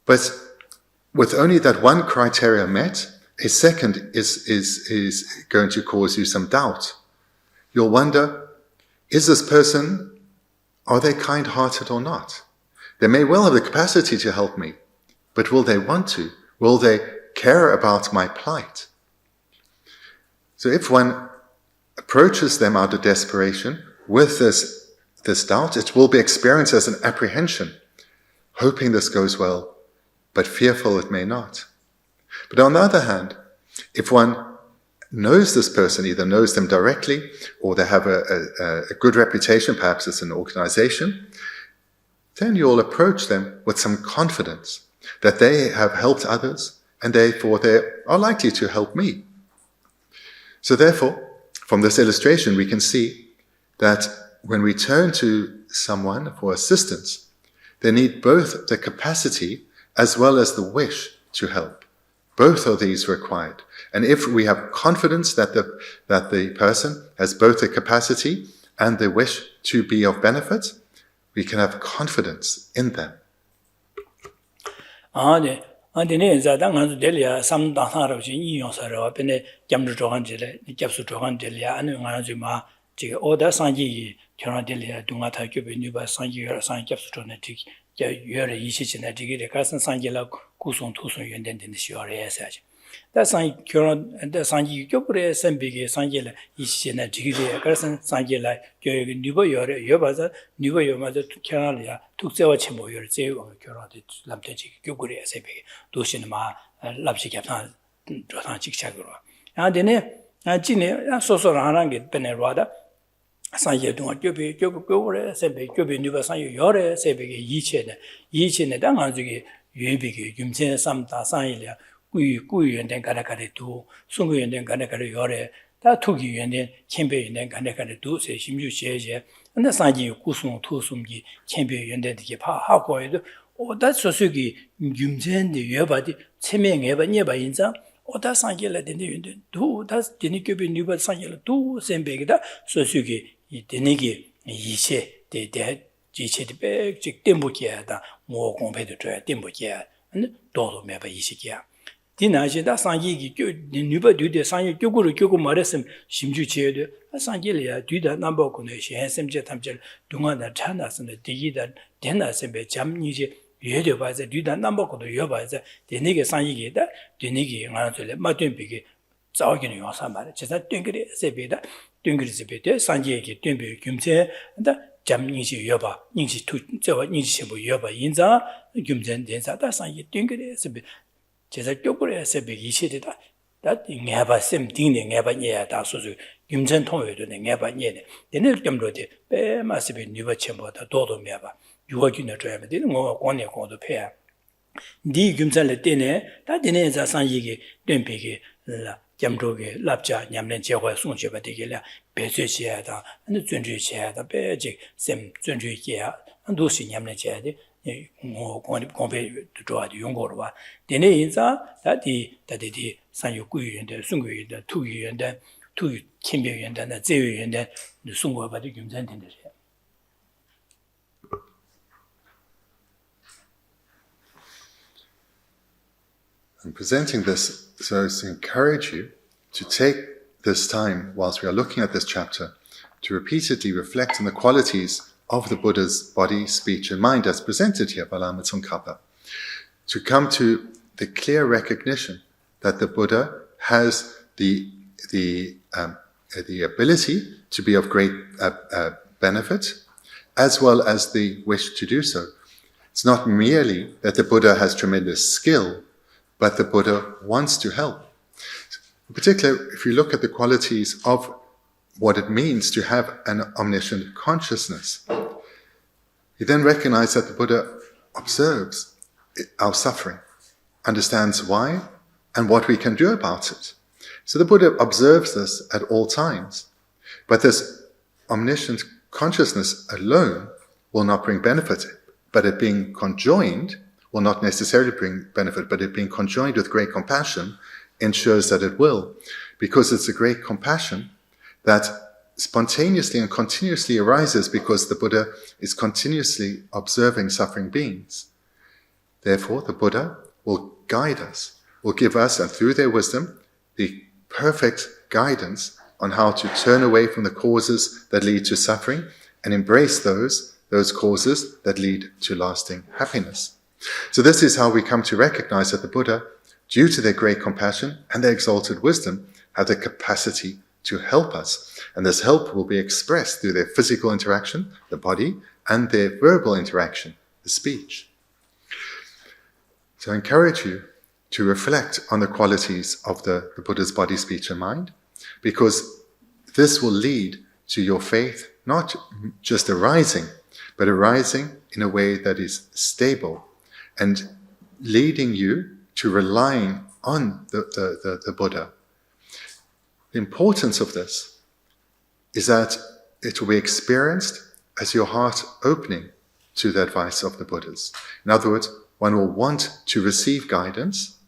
S2: But with only that one criteria met, a second is going to cause you some doubt. You'll wonder, is this person, are they kind-hearted or not? They may well have the capacity to help me, but will they want to? Will they care about my plight? So if one approaches them out of desperation with this doubt, it will be experienced as an apprehension, hoping this goes well, but fearful it may not. But on the other hand, if one knows this person, either knows them directly or they have a good reputation, perhaps it's an organization, then you'll approach them with some confidence that they have helped others and therefore they are likely to help me. So therefore, from this illustration, we can see that when we turn to someone for assistance, they need both the capacity as well as the wish to help. Both of these required. And if we have confidence that the person has both the capacity and the wish to be of benefit, we can have confidence in them.
S1: 안데네 자당한 데리아 삼당하러 인용사로 앞에 점주 조간들에 접수 조간들이야 아는 가지마 지금 오다 상기 결혼들이야 동아타 교배 뉴바 상기여 상 접수 조네 티 여러 이시진에 되게 가선 상기라 구송 투송 연된데 시어래 해야지 다 상기 결혼 다 상기 교불에 선비게 상기라 이시진에 되게 가선 상기라 교육 뉴바 여러 여바자 뉴바 여마자 캐나리아 tuksewa chimbo yor zewa kyoro de lamte chik gyugure sepe doshin ma lapsi kyapsan jotan chik chagro ya dene jine soso ranan ge pene rwada sanje dunga gyugure sepe gyubi nyuba sanje yore sepe ge yiche ne da ngan jugi yebi ge gyumchen samta sanje kuyi yenden kare du sungu yenden kare yore 다 투기 연된 챔베 연된 간데간데 두세 심주 제제 근데 산지 구송 투숨기 챔베 연된게 파하고에도 오다 소수기 김전데 여바디 체명에 바녀바 인자 오다 산게라 된데 연된 두다 데니케베 뉴바 산게라 두 셈베기다 소수기 이 데니기 이체 데데 지체데 직 템부기야다 뭐 공배도 줘야 템부기야 근데 도도 매바 이시기야 디나시다 상기기 뉴바 뒤에 상기 교구를 말했음 심주치에도 상기리야 뒤다 남보고네 시행sem제 탐절 동안에 찬나스네 디기다 데나sembe 잠니지 예려 봐서 뒤다 남보고도 여봐서 데니게 상기기다 데니기 가는줄에 맞된비게 자오기는 요사 말에 제가 땡그리 세베다 땡그리 세베데 상기기 땡비 김세 한다 잠니지 여봐 닝지 투 저와 닝지 뭐 여봐 인자 김전 된사다 상기 땡그리 세베 제가 교구를 세베 이시되다 다 내가 셈 딩네 내가 녀다 소소 김전 통회도 내가 녀네 내는 점로데 빼마스베 뉴버체보다 도도 매봐 유어기는 줘야 되는 거 권에 권도 패야 네 김전을 때네 다 되는 자산 얘기 땡비게 라 점로게 랍자 냠는 제화 송제바 되게라 배쇄시야다 근데 준주시야다 배직 셈 준주기야 도시 냠는 제야데 뭐 공배 좋아도 용거로와 되네 인사 다디 산요 구유연데 순구연데 투유연데 투유 침배연데 제유연데 순고바도 김전된데
S2: I'm presenting this so as to encourage you to take this time whilst we are looking at this chapter to repeatedly reflect on the qualities of the Buddha's body, speech, and mind as presented here by Lama Tsongkhapa, to come to the clear recognition that the Buddha has the ability to be of great benefit, as well as the wish to do so. It's not merely that the Buddha has tremendous skill, but the Buddha wants to help. In particular, if you look at the qualities of what it means to have an omniscient consciousness, You then recognize that the Buddha observes our suffering, understands why, and what we can do about it. So the Buddha observes this at all times. But this omniscient consciousness alone will not bring benefit. But it being conjoined will not necessarily bring benefit, but it being conjoined with great compassion ensures that it will. Because it's a great compassion that spontaneously and continuously arises because the Buddha is continuously observing suffering beings. Therefore, the Buddha will guide us, will give us, and through their wisdom, the perfect guidance on how to turn away from the causes that lead to suffering and embrace those causes that lead to lasting happiness. So this is how we come to recognize that the Buddha, due to their great compassion and their exalted wisdom, have the capacity to help us. And this help will be expressed through their physical interaction, the body, and their verbal interaction, the speech. So I encourage you to reflect on the qualities of the Buddha's body, speech, and mind, because this will lead to your faith not just arising, but arising in a way that is stable and leading you to relying on the Buddha. The importance of this is that it will be experienced as your heart opening to the advice of the Buddhas. In other words, one will want to receive guidance,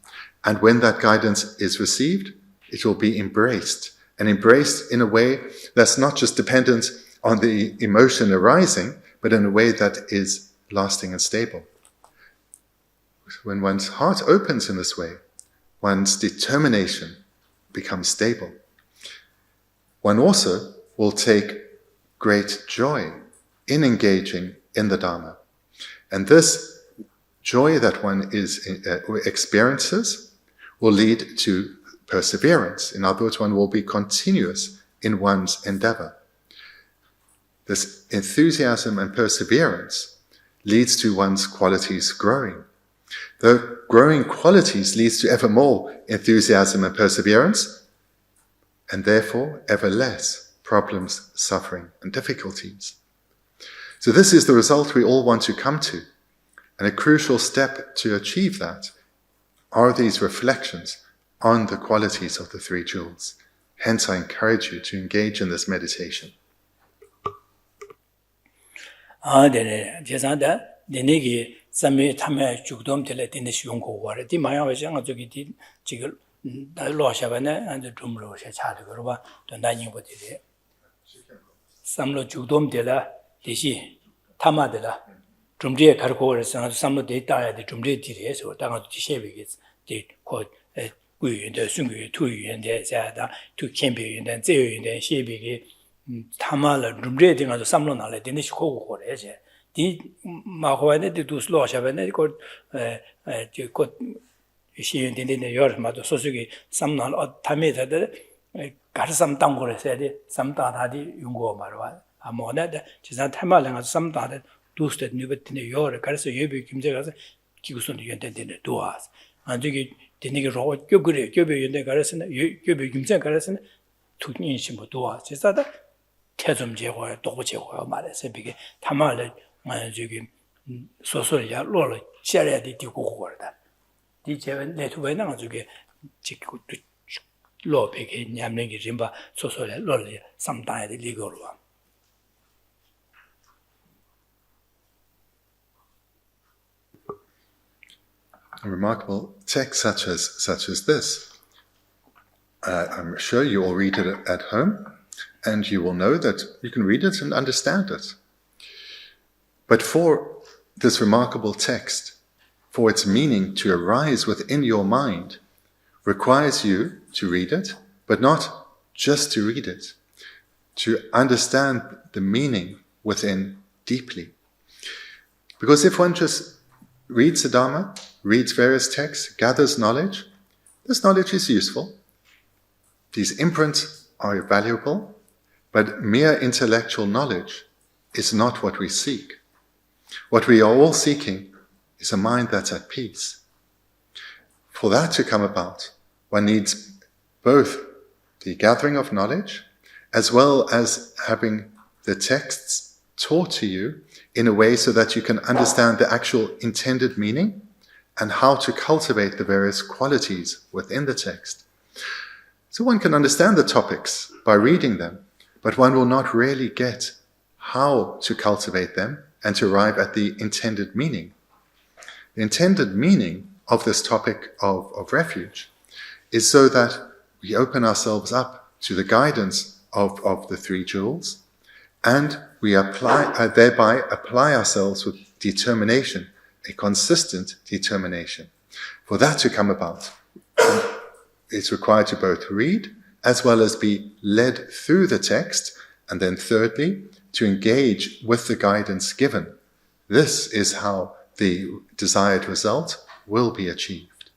S2: and when that guidance is received, it will be embraced, and embraced in a way that's not just dependent on the emotion arising, but in a way that is lasting and stable. When one's heart opens in this way, one's determination becomes stable. One also will take great joy in engaging in the Dharma. And this joy that one experiences will lead to perseverance. In other words, one will be continuous in one's endeavor. This enthusiasm and perseverance leads to one's qualities growing. The growing qualities leads to ever more enthusiasm and perseverance, and therefore ever less problems, suffering, and difficulties. So this is the result we all want to come to. And a crucial step to achieve that are these reflections on the qualities of the three jewels. Hence, I encourage you to engage in this meditation.
S1: Sami Tame Jugdom Teletinus Yunko war, the Mayavang Jugiti Jiggle Law Shavana and the Drumro Chatagurva, the Nani what is it. Samlo Jugdom de la Dishi, Tama de la Drumdia Carcores and some of the data the Drumdia Tires or down to Shavigits, they quote Gui, the Sungu, two and the Zada, two champion and Zay and Shavigi, Tamala, Drumdia, and the Samlona, the Danish Coco, as Di Mahoane de Dus Law Shavane got she in the York Mado Sosugi, some non odd Tamita, got some tango said, some Tadi Yungo Marwa, Amona, Chisan Tamalang, some Tadi, Dusted Nubet in the York, Carso Yubi Kimzas, Kikusun Yunted to us. And you get the nigger road, Yubi in the garrison, Yubi Kimsan garrison, took in Shimbo to us. Is that Tesum Jeho, Doche, Mara, Sebig, Tamale. Sosolia, Lola, Sharia di Ticoda. Di Jevan Netuena to get law picking Yamling Jimba, Sosolia, Lolly, sometimes the legal one.
S2: A remarkable text such as this. I'm sure you all read it at home, and you will know that you can read it and understand it. But for this remarkable text, for its meaning to arise within your mind, requires you to read it, but not just to read it, to understand the meaning within deeply. Because if one just reads the Dharma, reads various texts, gathers knowledge, this knowledge is useful. These imprints are valuable, but mere intellectual knowledge is not what we seek. What we are all seeking is a mind that's at peace. For that to come about, one needs both the gathering of knowledge as well as having the texts taught to you in a way so that you can understand the actual intended meaning and how to cultivate the various qualities within the text. So one can understand the topics by reading them, but one will not really get how to cultivate them and to arrive at the intended meaning. The intended meaning of this topic of refuge is so that we open ourselves up to the guidance of the three jewels, and we thereby apply ourselves with determination, a consistent determination. For that to come about, it's required to both read as well as be led through the text, and then thirdly, to engage with the guidance given. This is how the desired result will be achieved.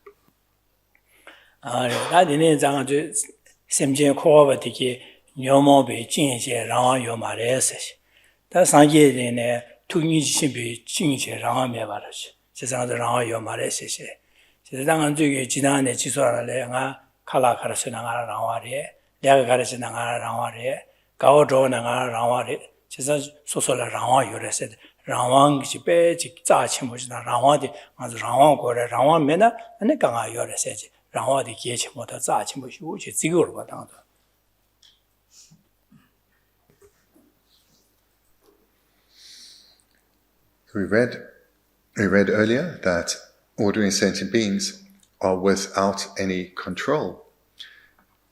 S2: We read earlier that ordinary sentient beings are without any control.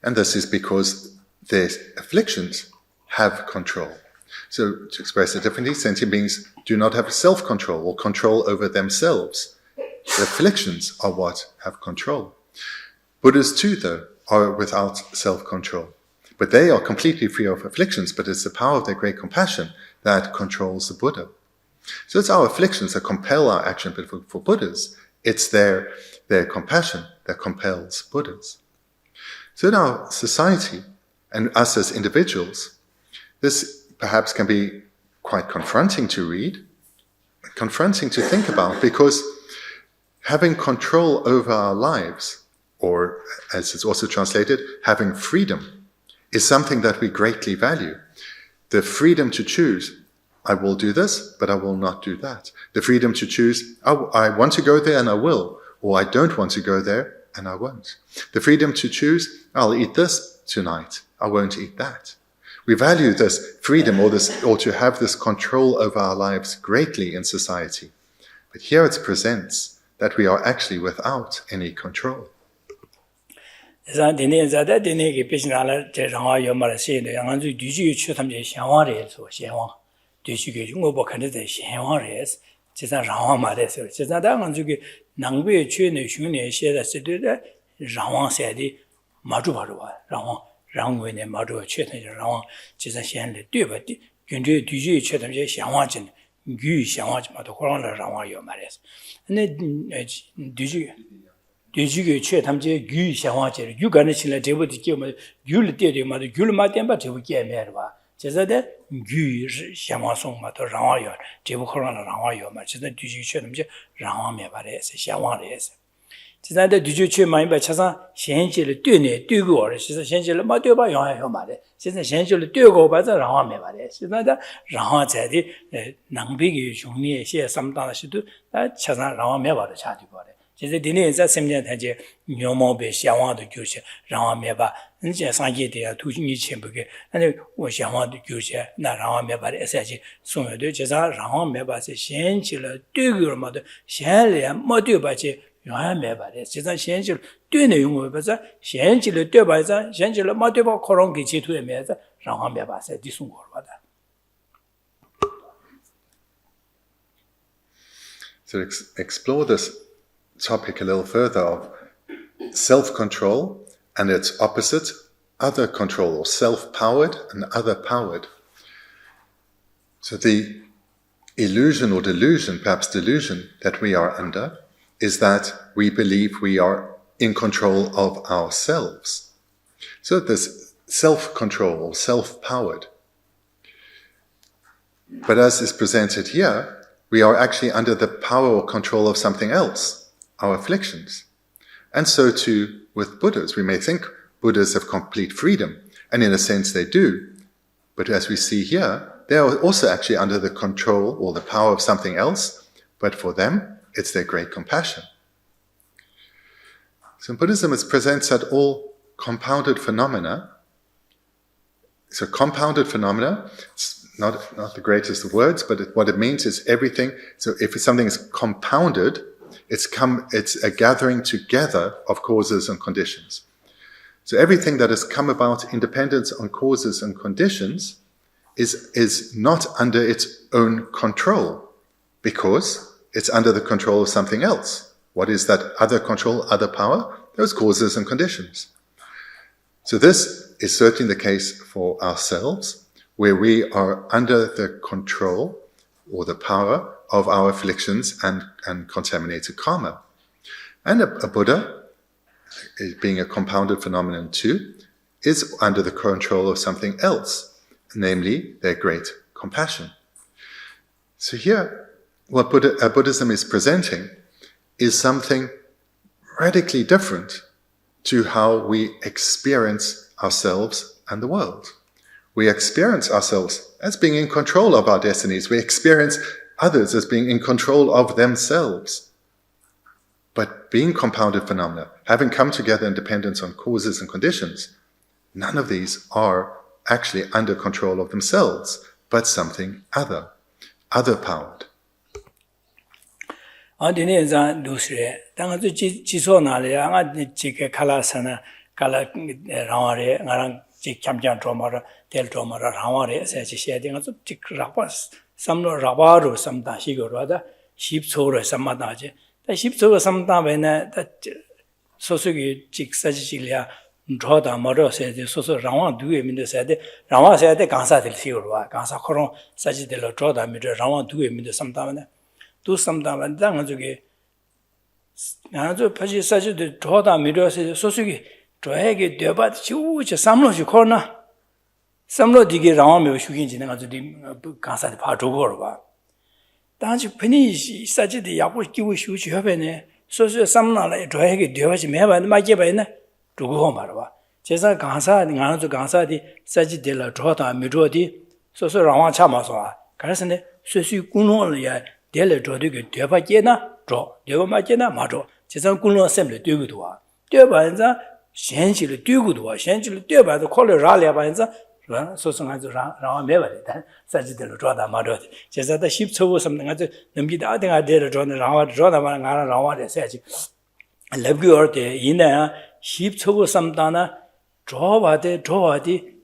S2: And this is because their afflictions have control. So to express it differently, sentient beings do not have self-control or control over themselves. The afflictions are what have control. Buddhas too, though, are without self-control. But they are completely free of afflictions, but it's the power of their great compassion that controls the Buddha. So it's our afflictions that compel our action, but for Buddhas, it's their compassion that compels Buddhas. So in our society, and us as individuals, this perhaps can be quite confronting to read, confronting to think about, because having control over our lives, or as it's also translated, having freedom, is something that we greatly value. The freedom to choose, I will do this, but I will not do that. The freedom to choose, I want to go there and I will, or I don't want to go there and I won't. The freedom to choose, I'll eat this tonight, I won't eat that. We value this freedom or to have this control over our lives greatly in society. But here it presents that we are actually without any control. So explore this topic a little further of self-control and its opposite, other control, or self-powered and other-powered. So the illusion or delusion, perhaps delusion, that we are under is that we believe we are in control of ourselves. So this self-control or self-powered. But as is presented here, we are actually under the power or control of something else, our afflictions. And so too with Buddhas. We may think Buddhas have complete freedom, and in a sense they do. But as we see here, they are also actually under the control or the power of something else, but for them, it's their great compassion. So in Buddhism, it presents that all compounded phenomena. So compounded phenomena, it's not the greatest of words, but what it means is everything. So if something is compounded, it's a gathering together of causes and conditions. So everything that has come about in dependence on causes and conditions is not under its own control, because it's under the control of something else. What is that other control, other power? Those causes and conditions. So this is certainly the case for ourselves, where we are under the control or the power of our afflictions and contaminated karma. And a Buddha, being a compounded phenomenon too, is under the control of something else, namely their great compassion. So here, what Buddhism is presenting is something radically different to how we experience ourselves and the world. We experience ourselves as being in control of our destinies. We experience others as being in control of themselves. But being compounded phenomena, having come together in dependence on causes and conditions, none of these are actually under control of themselves, but something other-powered.
S1: Droda maro se de so rawa duwe min de se de rawa se de gansa de siurwa gansa khoron saji de lo droda mi de rawa duwe min de samta ne tu samta ban dang ju ge na ju phaji saji de droda mi de se so su ge drohe ge de ba chu che samlo ju khona samlo di ge rawa me shu yin ji na ju di gansa de pha do go ba dang ji phni saji de ya bu ki wu shu ju he ne so su samna la drohe ge de ba ji me ba ma je ba ne 두고 말아. 제가 강사 나는 강사디 사지들라 droda 미로디 소소 라와 참아서 그래서네 수수 군노를 될 dro디게 되바게나 줘 되바마게나 마줘 제가 군노 셈을 되고도 와 되바인자 현실을 되고도 와 현실을 되바도 콜을 라려바인자 소소한저 라와 매바다 사지들로 droda 마줘 제가 다 10초 something 아주 넘기다 아등아 될 droda만 나라 라와를 해야지 랩기어때 이나 10초고 삼다나 줘봐대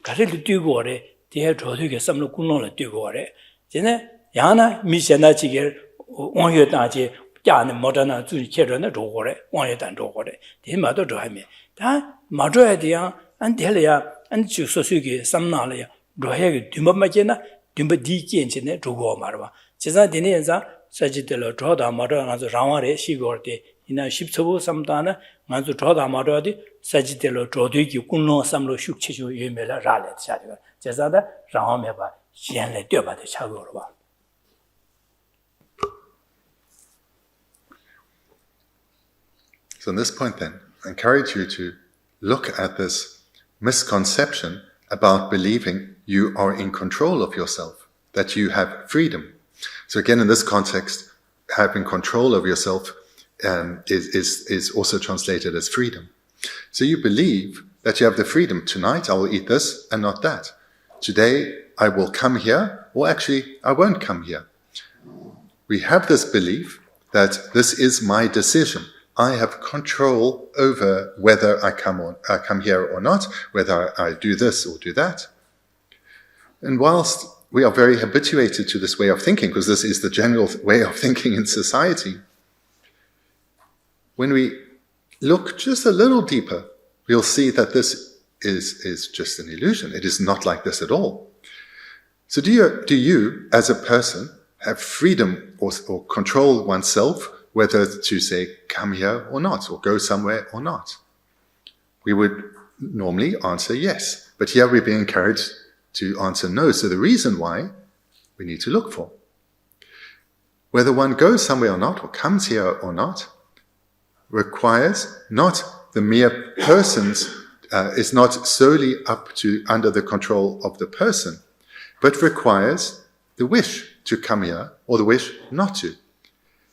S1: 가리를 뛰고 오래 뒤에 줘도게 삼로 군노를 뛰고 오래 전에 야나 미션나지게 원효다지 야는 모다나 주의 계획을 줘고래 원효단 줘고래 대마도 줘하면 다 맞아야 돼야 안 될래야 안 주소수게 삼나래야 줘야게 뒤만 뒤디견진에 줘고 말아 제가 되는자 사지들로 줘다 말아 가서 라와래 시고할 때 이나 10초 삼다나 만주 droda 마도디 사지텔로 dro디기 군노 삼로 슉치주 예메라 라레 차리가 제자다 라오메 봐 시엔레 뛰어봐도 차고로 봐.
S2: So on this point then, I encourage you to look at this misconception about believing you are in control of yourself, that you have freedom. So again, in this context, having control of yourself is also translated as freedom. So you believe that you have the freedom. Tonight I will eat this and not that. Today I will come here, or actually I won't come here. We have this belief that this is my decision. I have control over whether I come here or not, whether I do this or do that. And whilst we are very habituated to this way of thinking, because this is the general way of thinking in society, when we look just a little deeper, we'll see that this is just an illusion. It is not like this at all. So do you, as a person, have freedom or control oneself, whether to say, come here or not, or go somewhere or not? We would normally answer yes. But here we're being encouraged to answer no. So the reason why we need to look for. Whether one goes somewhere or not, or comes here or not, requires not the mere person's, is not solely under the control of the person. but requires the wish to come here or the wish not to.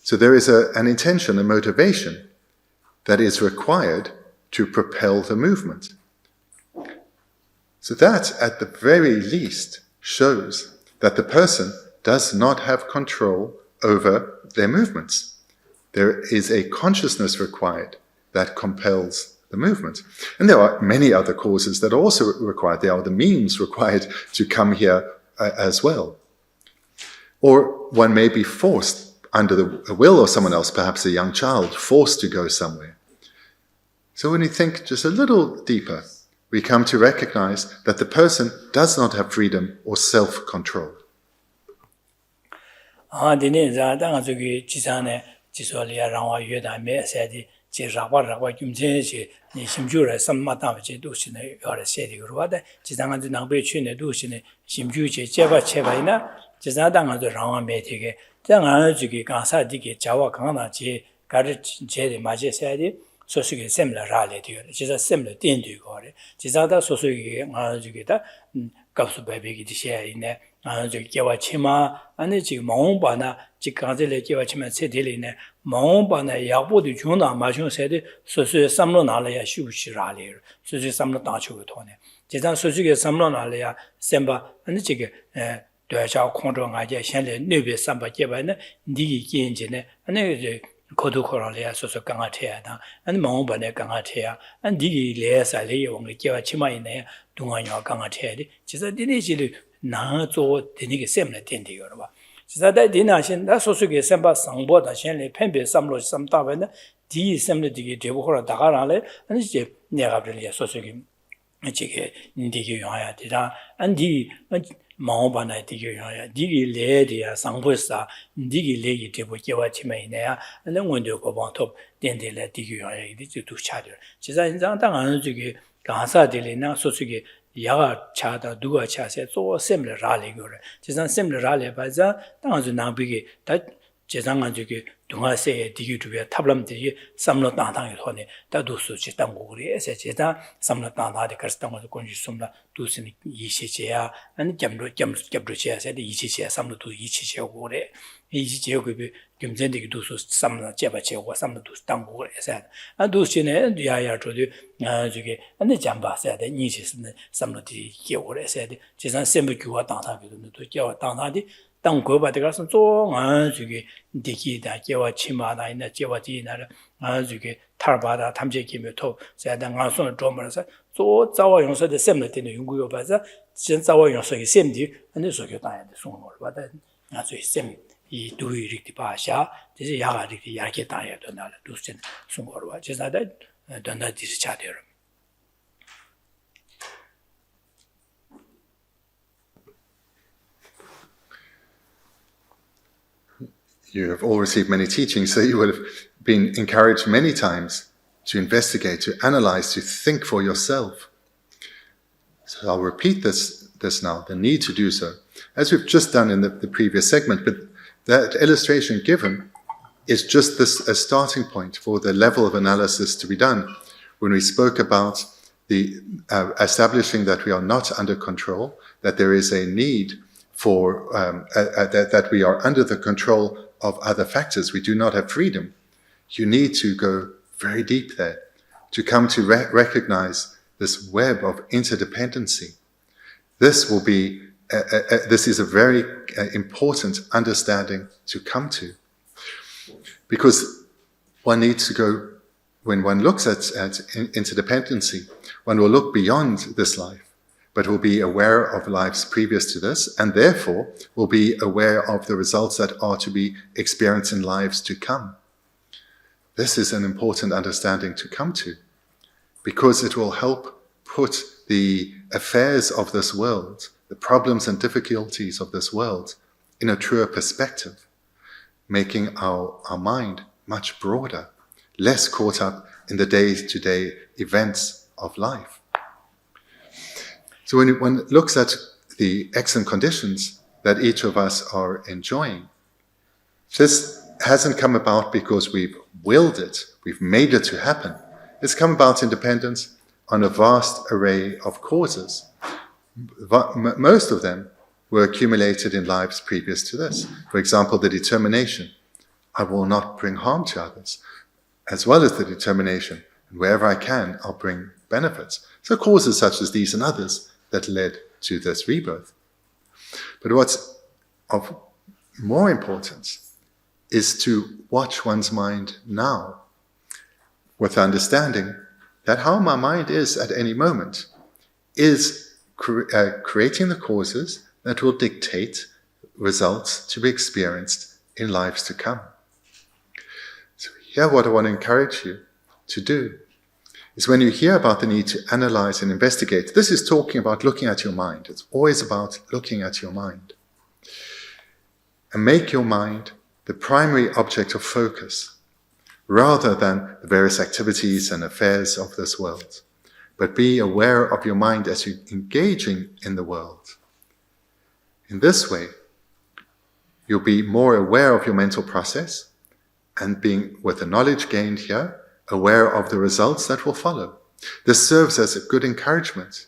S2: So there is an intention, a motivation that is required to propel the movement. So that, at the very least, shows that the person does not have control over their movements. There is a consciousness required that compels the movement. And there are many other causes that are also required. There are the means required to come here as well. Or one may be forced under the will of someone else, perhaps a young child, forced to go somewhere. So when we think just a little deeper, we come to recognize that the person does not have freedom or self-control.
S1: 소수게 셈라 라레디요. 지자 셈라 땡디고래. 지자다 소수게 아주게다 값수 배배기 디셔이네. 아주 개와 치마 아니 지금 몽바나 지가들에 개와 치마 세딜이네. 몽바나 야보도 중나 마숑 세데 소수에 삼로 나라야 쉬우시라레. 소수에 삼로 다초고 토네. 지자 소수게 삼로 나라야 셈바 아니 지게 对照空中啊，现在那边三百几万呢，你见见呢，那个口头口上来说刚刚贴的，俺忙不呢刚刚贴啊，俺你来啥来我们叫起码以内东岸要刚刚贴的，其实你那些的难做的那个什么来点的了吧？其实在那些那说是个什么生活的，现在偏偏什么什么大问呢？第一什么这个这不好了，大家上来，俺这那个这里说是个这个你这个用呀，对吧？俺第忙吧呢，这个样呀，这个来的呀，生活啥，这个来的这不叫我去买呢呀，那我就个帮头点的来这个样呀，这就都掐掉了。其实你讲当然这个干啥的嘞，那说这个也个掐的，都个掐些做什么来来个了，就像什么来来，反正当然就难比个，但就像俺这个东亚些这个这边，他们这些什么当当一套呢，大多数是当过的，些这样什么当当的，可是当我是关于什么都是一些些啊，俺讲不些些的一些些，什么都一些些过的，一些些会比根本这个都是什么结不结果，什么都是当过的噻，俺都是呢，呀说的这个俺那讲吧噻的，你是什么的结果的噻的，就像什么给我当他的都叫我当他的。当国把这个是做这个地基的，叫我起码的，那叫我地那了，这个塔尔巴的，他们这给没投，现在俺说专门是做早晚用说的什么的用过把这，现早晚用说的什么的，那说就当然的送我了，但俺所以什么以都有这个把下，这是亚这个亚给当然的那了，都是送我了，就是那的，等到第是差点了。
S2: You have all received many teachings, so you will have been encouraged many times to investigate, to analyze, to think for yourself. So I'll repeat this now, the need to do so, as we've just done in the previous segment, but that illustration given is just a starting point for the level of analysis to be done. When we spoke about the establishing that we are not under control, that there is a need for that we are under the control of other factors. We do not have freedom. You need to go very deep there to come to recognize this web of interdependency. This will be this is a very important understanding to come to, because one needs to go, when one looks at interdependency, one will look beyond this life, but will be aware of lives previous to this, and therefore will be aware of the results that are to be experienced in lives to come. This is an important understanding to come to, because it will help put the affairs of this world, the problems and difficulties of this world, in a truer perspective, making our mind much broader, less caught up in the day-to-day events of life. So when one looks at the excellent conditions that each of us are enjoying, this hasn't come about because we've willed it, we've made it to happen. It's come about in dependence on a vast array of causes. Most of them were accumulated in lives previous to this. For example, the determination, I will not bring harm to others, as well as the determination, and wherever I can, I'll bring benefits. So causes such as these and others that led to this rebirth. But what's of more importance is to watch one's mind now, with understanding that how my mind is at any moment is creating the causes that will dictate results to be experienced in lives to come. So here what I want to encourage you to do is when you hear about the need to analyze and investigate, this is talking about looking at your mind. It's always about looking at your mind. And make your mind the primary object of focus, rather than the various activities and affairs of this world. But be aware of your mind as you're engaging in the world. In this way, you'll be more aware of your mental process, and being, with the knowledge gained here, aware of the results that will follow. This serves as a good encouragement,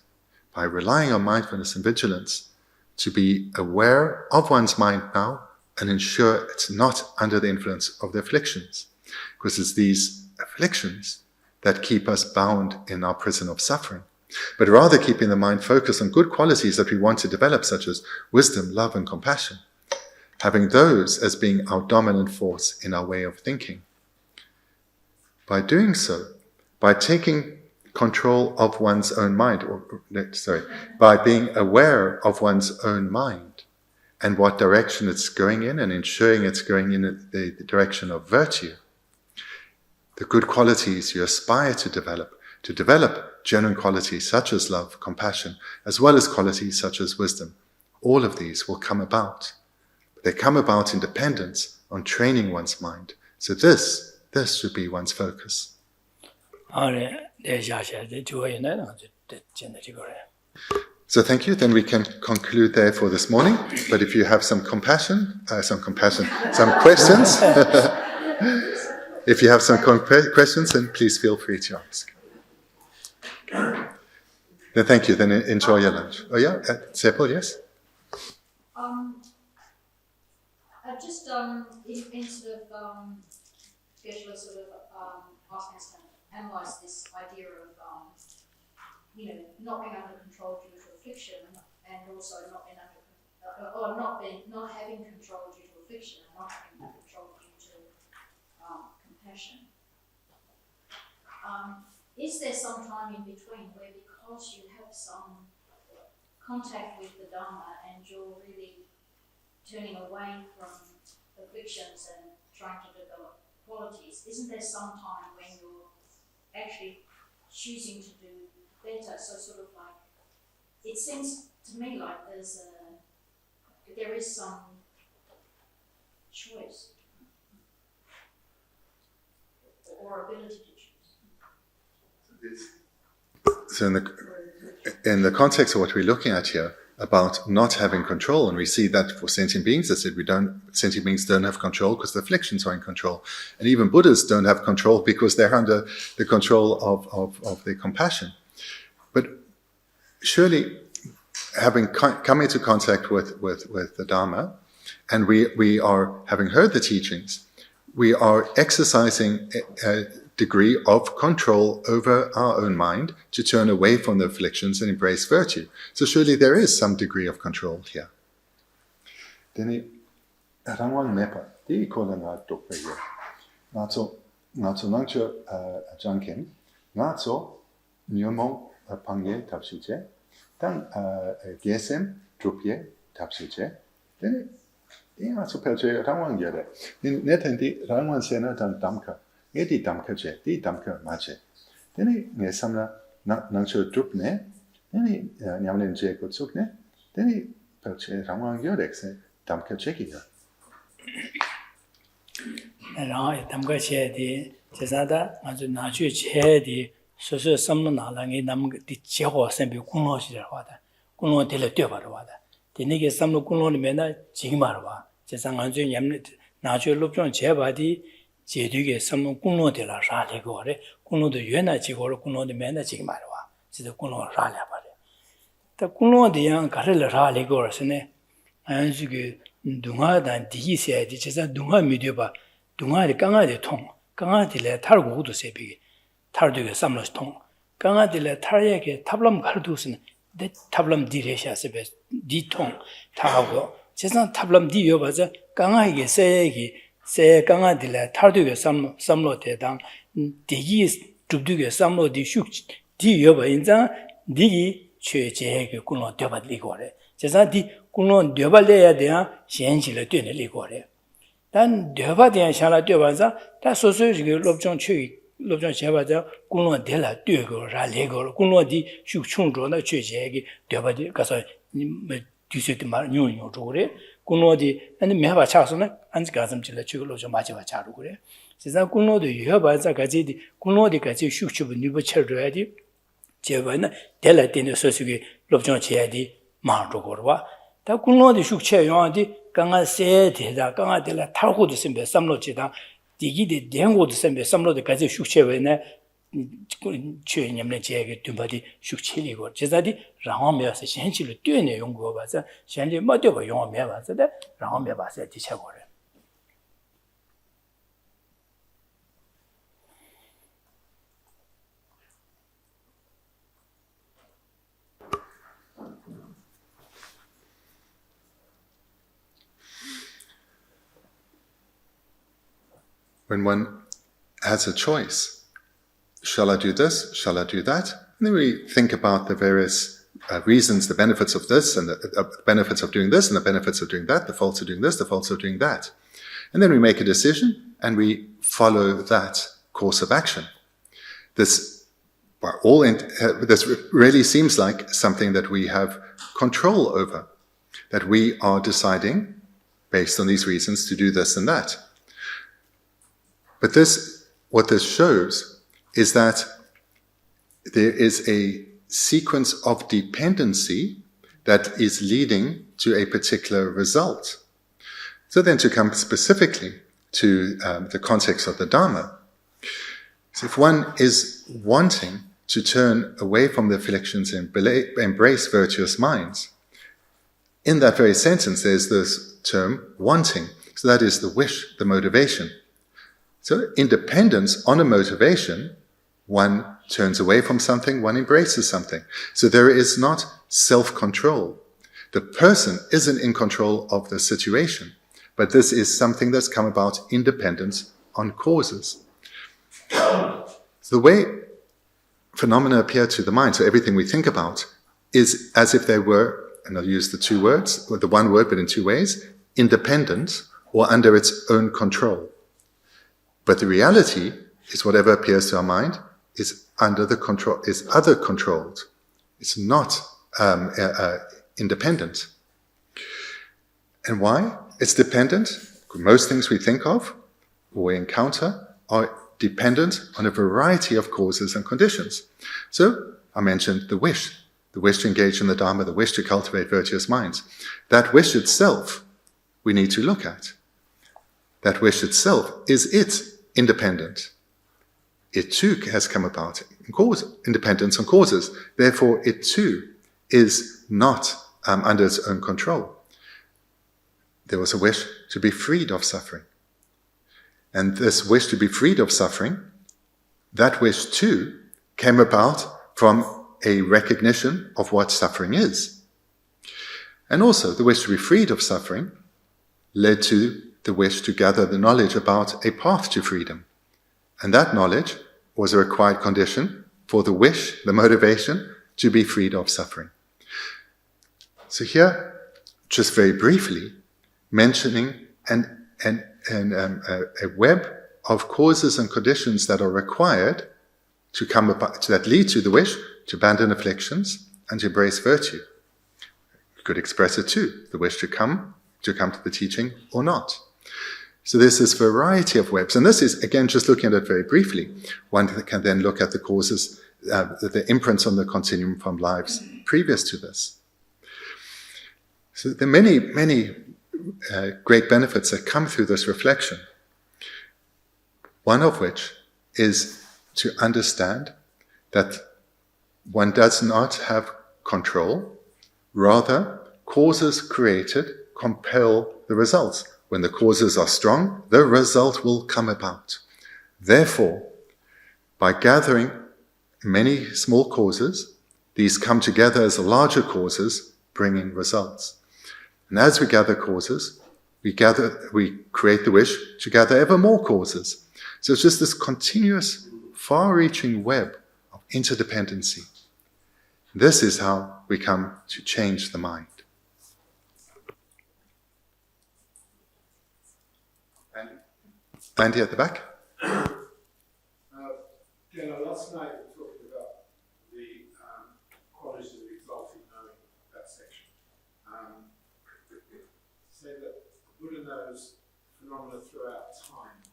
S2: by relying on mindfulness and vigilance, to be aware of one's mind now and ensure it's not under the influence of the afflictions. Because it's these afflictions that keep us bound in our prison of suffering. But rather keeping the mind focused on good qualities that we want to develop, such as wisdom, love, and compassion. Having those as being our dominant force in our way of thinking. By doing so, by taking control of one's own mind, by being aware of one's own mind and what direction it's going in, and ensuring it's going in the direction of virtue, the good qualities you aspire to develop genuine qualities such as love, compassion, as well as qualities such as wisdom. All of these will come about. They come about in dependence on training one's mind. So this should be one's focus. So thank you. Then we can conclude there for this morning. But if you have some questions, if you have some questions, then please feel free to ask. Then thank you. Then enjoy your lunch. Oh yeah, Seppo, yes?
S3: I just instead of Geshe sort of asking us to analyze this idea of not being under control due to affliction, and also not having control due to affliction, and not having control due to compassion. Is there some time in between where, because you have some contact with the Dharma and you're really turning away from afflictions and trying to develop qualities, isn't there some time when you're actually choosing to do better? So sort of like, it seems to me like there is some choice or ability to choose.
S2: So in the context of what we're looking at here, about not having control, and we see that for sentient beings, I said sentient beings don't have control because the afflictions are in control, and even Buddhists don't have control because they're under the control of their compassion. But surely, having come into contact with the Dharma, and we are having heard the teachings, we are exercising a degree of control over our own mind to turn away from the afflictions and embrace virtue. So surely there is some degree of control here. Deni rangwang mepa di kola nga dokpe ye. Ngazo nangcho jankin ngazo nyomong pangye tapsuje dan gesem drupye tapsuje. Deni ngazo pelche rangwang yere. Netendi rangwang sena dan damka. Edi damka che, di damka mache. Deni nge samla nangcho drupne, deni nyamlen je kutsukne, deni pelche rangwang yorekse damka chekiya.
S1: Damka che di jesada azu nachu che di soso samno nala nge nam di cheho sembi kunlo shi wada. Kunlo dele tyo bar wada. Deni ge samno kunlo ni mena jigmar wa. Jesang azu nyamne nachu lobsang che ba di 제되게 삼는 공로들라 라래고래 공로도原来지고로 공로도 맨날 지금 말와 지도 공로 라래 버려 또 공로도 양 가를 라래고서네 안주게 동아단 디히세디 제가 동아 미디어바 동아리 강아지 통 강아지래 탈고도 세비 탈되게 삼러스 통 강아지래 탈에게 탑람 갈두스는 데 탑람 디레샤스베 디통 타하고 제가 탑람 디여봐서 강아에게 세 강아지래 탈되게 삼러 대당 디기 줍두게 삼러 디슉 디여봐 인자 디기 최제게 군로 되버리고래 제가 디 군로 되버려야 돼야 현실에 되는 리고래 단 되버대야 샤라 되봐서 다 소소지게 롭종 제바자 군로 될라 되고 라레고 군로디 슉충조나 최제게 되버디 가서 뒤세도 말 뉴뉴 조래 군로디 아니 매바 차서는 안지 가슴질에 죽을로 좀 맞아 자루 그래 세상 군로도 여봐서 가지디 군로디 같이 슉슉 니버 쳐줘야지 제바는 될라 되는 소소게 롭종 제야디 마르고와 다 군로디 슉쳐 용한디 강아 세대다 강아 될라 탈고도 선배 삼로지다 디기데 den고도 선배 삼로도 같이 슉쳐외네 최념내 제게 둠바디 슉치리고 제자디 라마메서 현실로 뛰어내 용거 봐서 현재 뭐되고 용어 봐서다 라마메 봐서 뒤쳐고래
S2: When one has a choice, shall I do this? Shall I do that? And then we think about the various reasons, the benefits of this, and the benefits of doing this, and the benefits of doing that, the faults of doing this, the faults of doing that. And then we make a decision, and we follow that course of action. This really seems like something that we have control over, that we are deciding, based on these reasons, to do this and that. But what this shows is that there is a sequence of dependency that is leading to a particular result. So then to come specifically to the context of the Dharma, so if one is wanting to turn away from the afflictions and embrace virtuous minds, in that very sentence there's this term wanting. So that is the wish, the motivation. So independence on a motivation, one turns away from something, one embraces something. So there is not self-control. The person isn't in control of the situation, but this is something that's come about independence on causes. So the way phenomena appear to the mind, so everything we think about, is as if they were, and I'll use the two words, or the one word but in two ways, independent or under its own control. But the reality is whatever appears to our mind is under the control, is other controlled. It's not independent. And why? It's dependent. Most things we think of or we encounter are dependent on a variety of causes and conditions. So I mentioned the wish to engage in the Dharma, the wish to cultivate virtuous minds. That wish itself we need to look at. That wish itself, is it independent? It too has come about in independence on causes. Therefore, it too is not under its own control. There was a wish to be freed of suffering. And this wish to be freed of suffering, that wish too came about from a recognition of what suffering is. And also, the wish to be freed of suffering led to the wish to gather the knowledge about a path to freedom. And that knowledge was a required condition for the wish, the motivation, to be freed of suffering. So here, just very briefly, mentioning a web of causes and conditions that are required to come about, that lead to the wish to abandon afflictions and to embrace virtue. You could express it too, the wish to come to the teaching or not. So there's this variety of webs, and this is, again, just looking at it very briefly. One can then look at the causes, the imprints on the continuum from lives previous to this. So there are many, many great benefits that come through this reflection. One of which is to understand that one does not have control, rather causes created compel the results. When the causes are strong, the result will come about. Therefore, by gathering many small causes, these come together as larger causes, bringing results. And as we gather causes, we create the wish to gather ever more causes. So it's just this continuous, far-reaching web of interdependency. This is how we come to change the mind. Andy at the back?
S4: Last night we were talking about the qualities of exalted knowing, that section. Say that Buddha knows phenomena throughout time.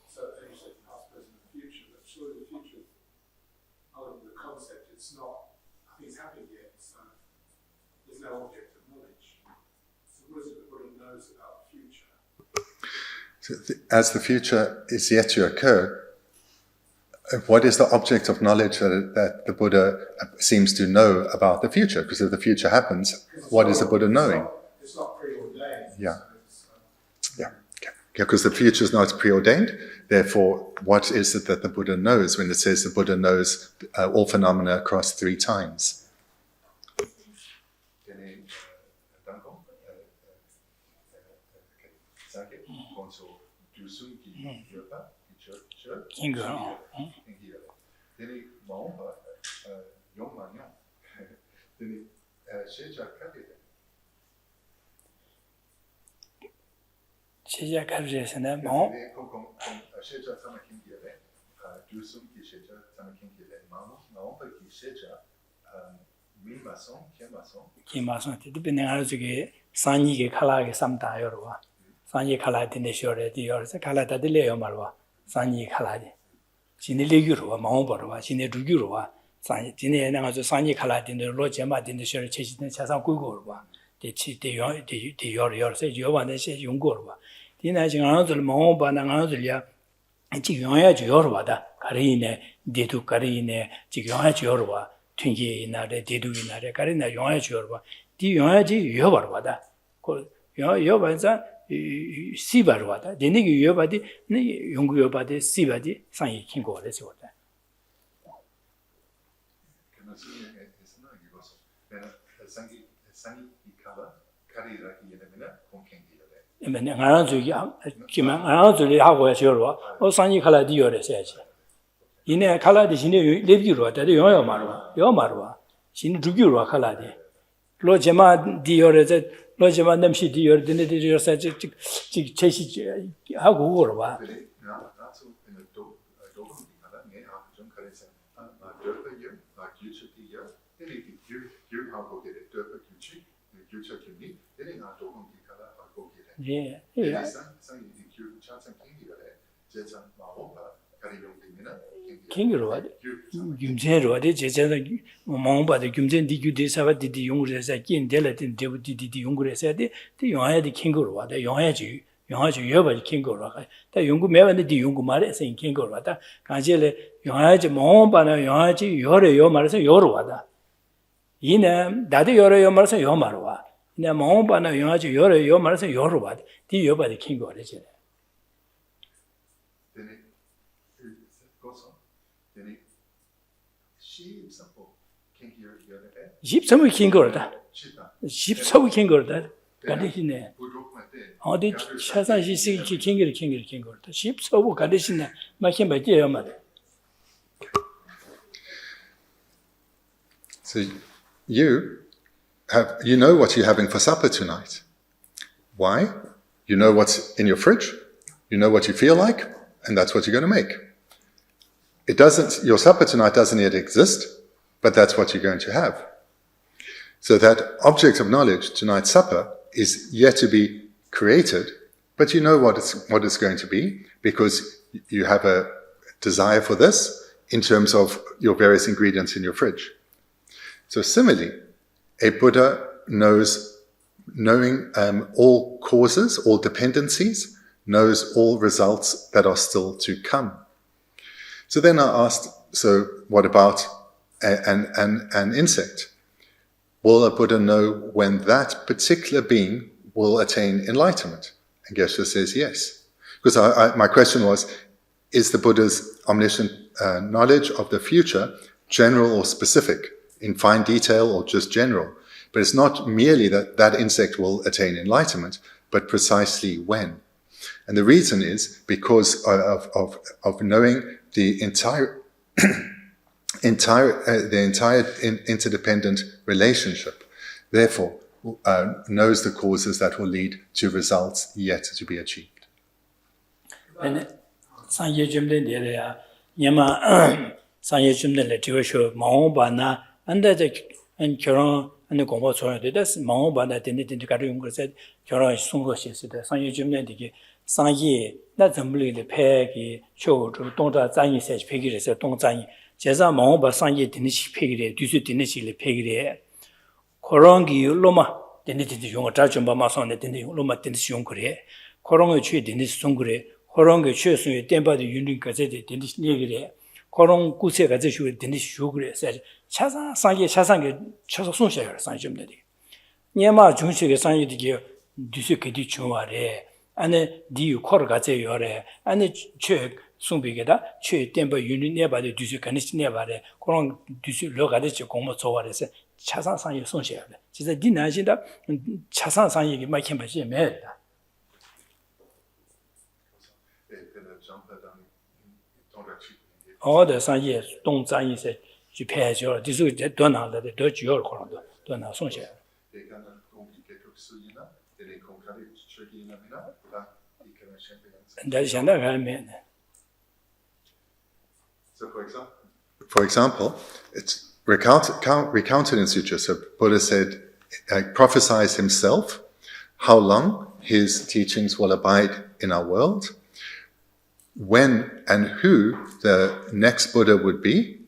S4: So you said past, present, and future, but surely the future, other than the concept, it's not, nothing's happened yet, so there's no object of knowledge. So what is it that Buddha knows about the future?
S2: So as the future is yet to occur, what is the object of knowledge that the Buddha seems to know about the future? Because if the future happens, what is the Buddha knowing?
S4: It's not preordained.
S2: Yeah. Yeah. Because the future is not preordained. Therefore, what is it that the Buddha knows when it says the Buddha knows all phenomena across 3 times?
S1: Sanyi khala dine shore di yor se khala ta dile yo marwa sanyi khala di jine le yu ro ma bo ro jine du yu ro sanyi jine na ga zo sanyi khala dine lo jema dine shore che chi cha sang gu go ro de chi de yor se yo ba de se yong go ro dine jing an zo ma ba na ga zo ya ji yong ya ji yor ba da kari ne de du kari ne ji yong ya ji yor ba twin ye na de de du na de kari na yong ya ji yor ba di yong ya ji yo ba da ko yo ba za 시바르와다 데니기 요바디 네 용구 요바디 시바디 상이 킨고 레시오다 에메네 가랑 저기 기만 가랑 저기 하고 해서로 상이 칼라디 요레세지 이네 칼라디 신이 레비로 다데 요요 마르와 신 두기로 칼라디 로 제마 디요레제 로지만 냄시 디어 드네 디어 사지 제시 하고 오러 봐. 예. 킹으로 와. 김제로 와데 제제는 몽바데 김제 디규데 사바디디 용구레사 긴델레딘 데부디디 용구레사데 디 용하야디 킹으로 와데 용하야지 여바지 킹으로 와. 다 용구 매반데 디 용구 말에서 킹으로 와다. 간제레 용하야지 몽바나 용하야지 요래 요 말에서 요로 와다. 이네 나도 요래 요 말에서 요 말로 와. 이네 몽바나 용하야지 요래 요 말에서 요로 와다. 디 여바디 킹으로 되지. 집사무 킹거다. 집사무 킹거다. 가르치네. 어디 차사시 킹거다. 집사무 가르치네. 마치 맞지요, 말이야.
S2: So you know what you're having for supper tonight. Why? You know what's in your fridge. You know what you feel like, and that's what you're going to make. Your supper tonight doesn't yet exist, but that's what you're going to have. So that object of knowledge, tonight's supper, is yet to be created, but you know what it's going to be because you have a desire for this in terms of your various ingredients in your fridge. So similarly, a Buddha knowing all causes, all dependencies, knows all results that are still to come. So then I asked, so what about an insect? will a Buddha know when that particular being will attain enlightenment? And Geshe says yes. Because my question was, is the Buddha's omniscient knowledge of the future general or specific, in fine detail or just general? But it's not merely that that insect will attain enlightenment, but precisely when. And the reason is because of knowing the entire interdependent relationship. Therefore, knows the causes that will lead to results yet to be achieved.
S1: And sanje jumden de ya nyama sanje jumden le jiwe sho mao ba na anda de en kyoron ane gongbo choyo de das mao ba na de ka yung ko se kyoron sunggo shi se de sanje jumden de ge sanje na zambli de pe ge chou zhu dong zha zan yi se pe ge se dong zan yi jie za mao ba sanje de ni shi pe ge de du su de ni shi le pe ge de koron gi loma de ni yung zha jun ba ma song de yung loma de ni yung ko re koron ge chue de ni sung ko re 코롱게 최소의 템바의 유니까지 되는 얘기래. 코롱 구세가 저슈 되는 쇼그래. 차상 상계 차상게 최소 손셔요. 상점들이. 니마 중식의 상이디게 뒤식게디 중화래. 안에 디 코르가 제요래. 안에 최 송비게다 최 템바 유니 내바의 뒤식간이 내바래. 코롱 뒤식 로가데 공모 조화래서 차상 상이 손셔요. 진짜 니 나신다 차상 상이 막힌 것이 매다. all the 商业动战一些去拍照，就是在多拿的多主要的可能多拿送下来。但是现在还没呢。
S2: So for example, it's recounted in Sutra. So Buddha said, prophesies himself how long his teachings will abide in our world, when and who the next Buddha would be,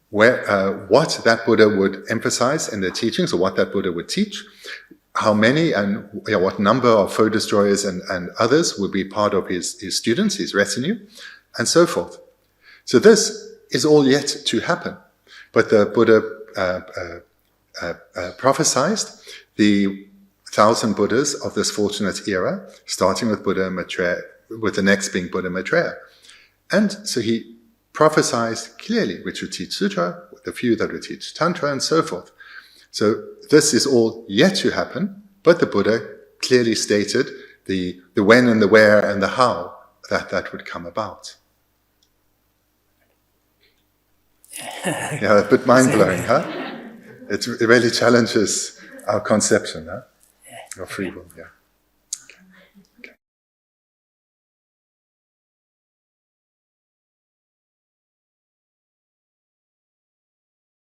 S2: what that Buddha would emphasize in their teachings, or what that Buddha would teach, how many and what number of foe destroyers and others would be part of his students, his retinue, and so forth. So this is all yet to happen. But the Buddha prophesied the 1,000 Buddhas of this fortunate era, starting with Buddha Maitreya, with the next being Buddha Maitreya. And so he prophesied clearly which would teach Sutra, the few that would teach Tantra, and so forth. So this is all yet to happen, but the Buddha clearly stated the when and the where and the how that would come about. Yeah, a bit mind-blowing, huh? It really challenges our conception, huh? Of free will, yeah.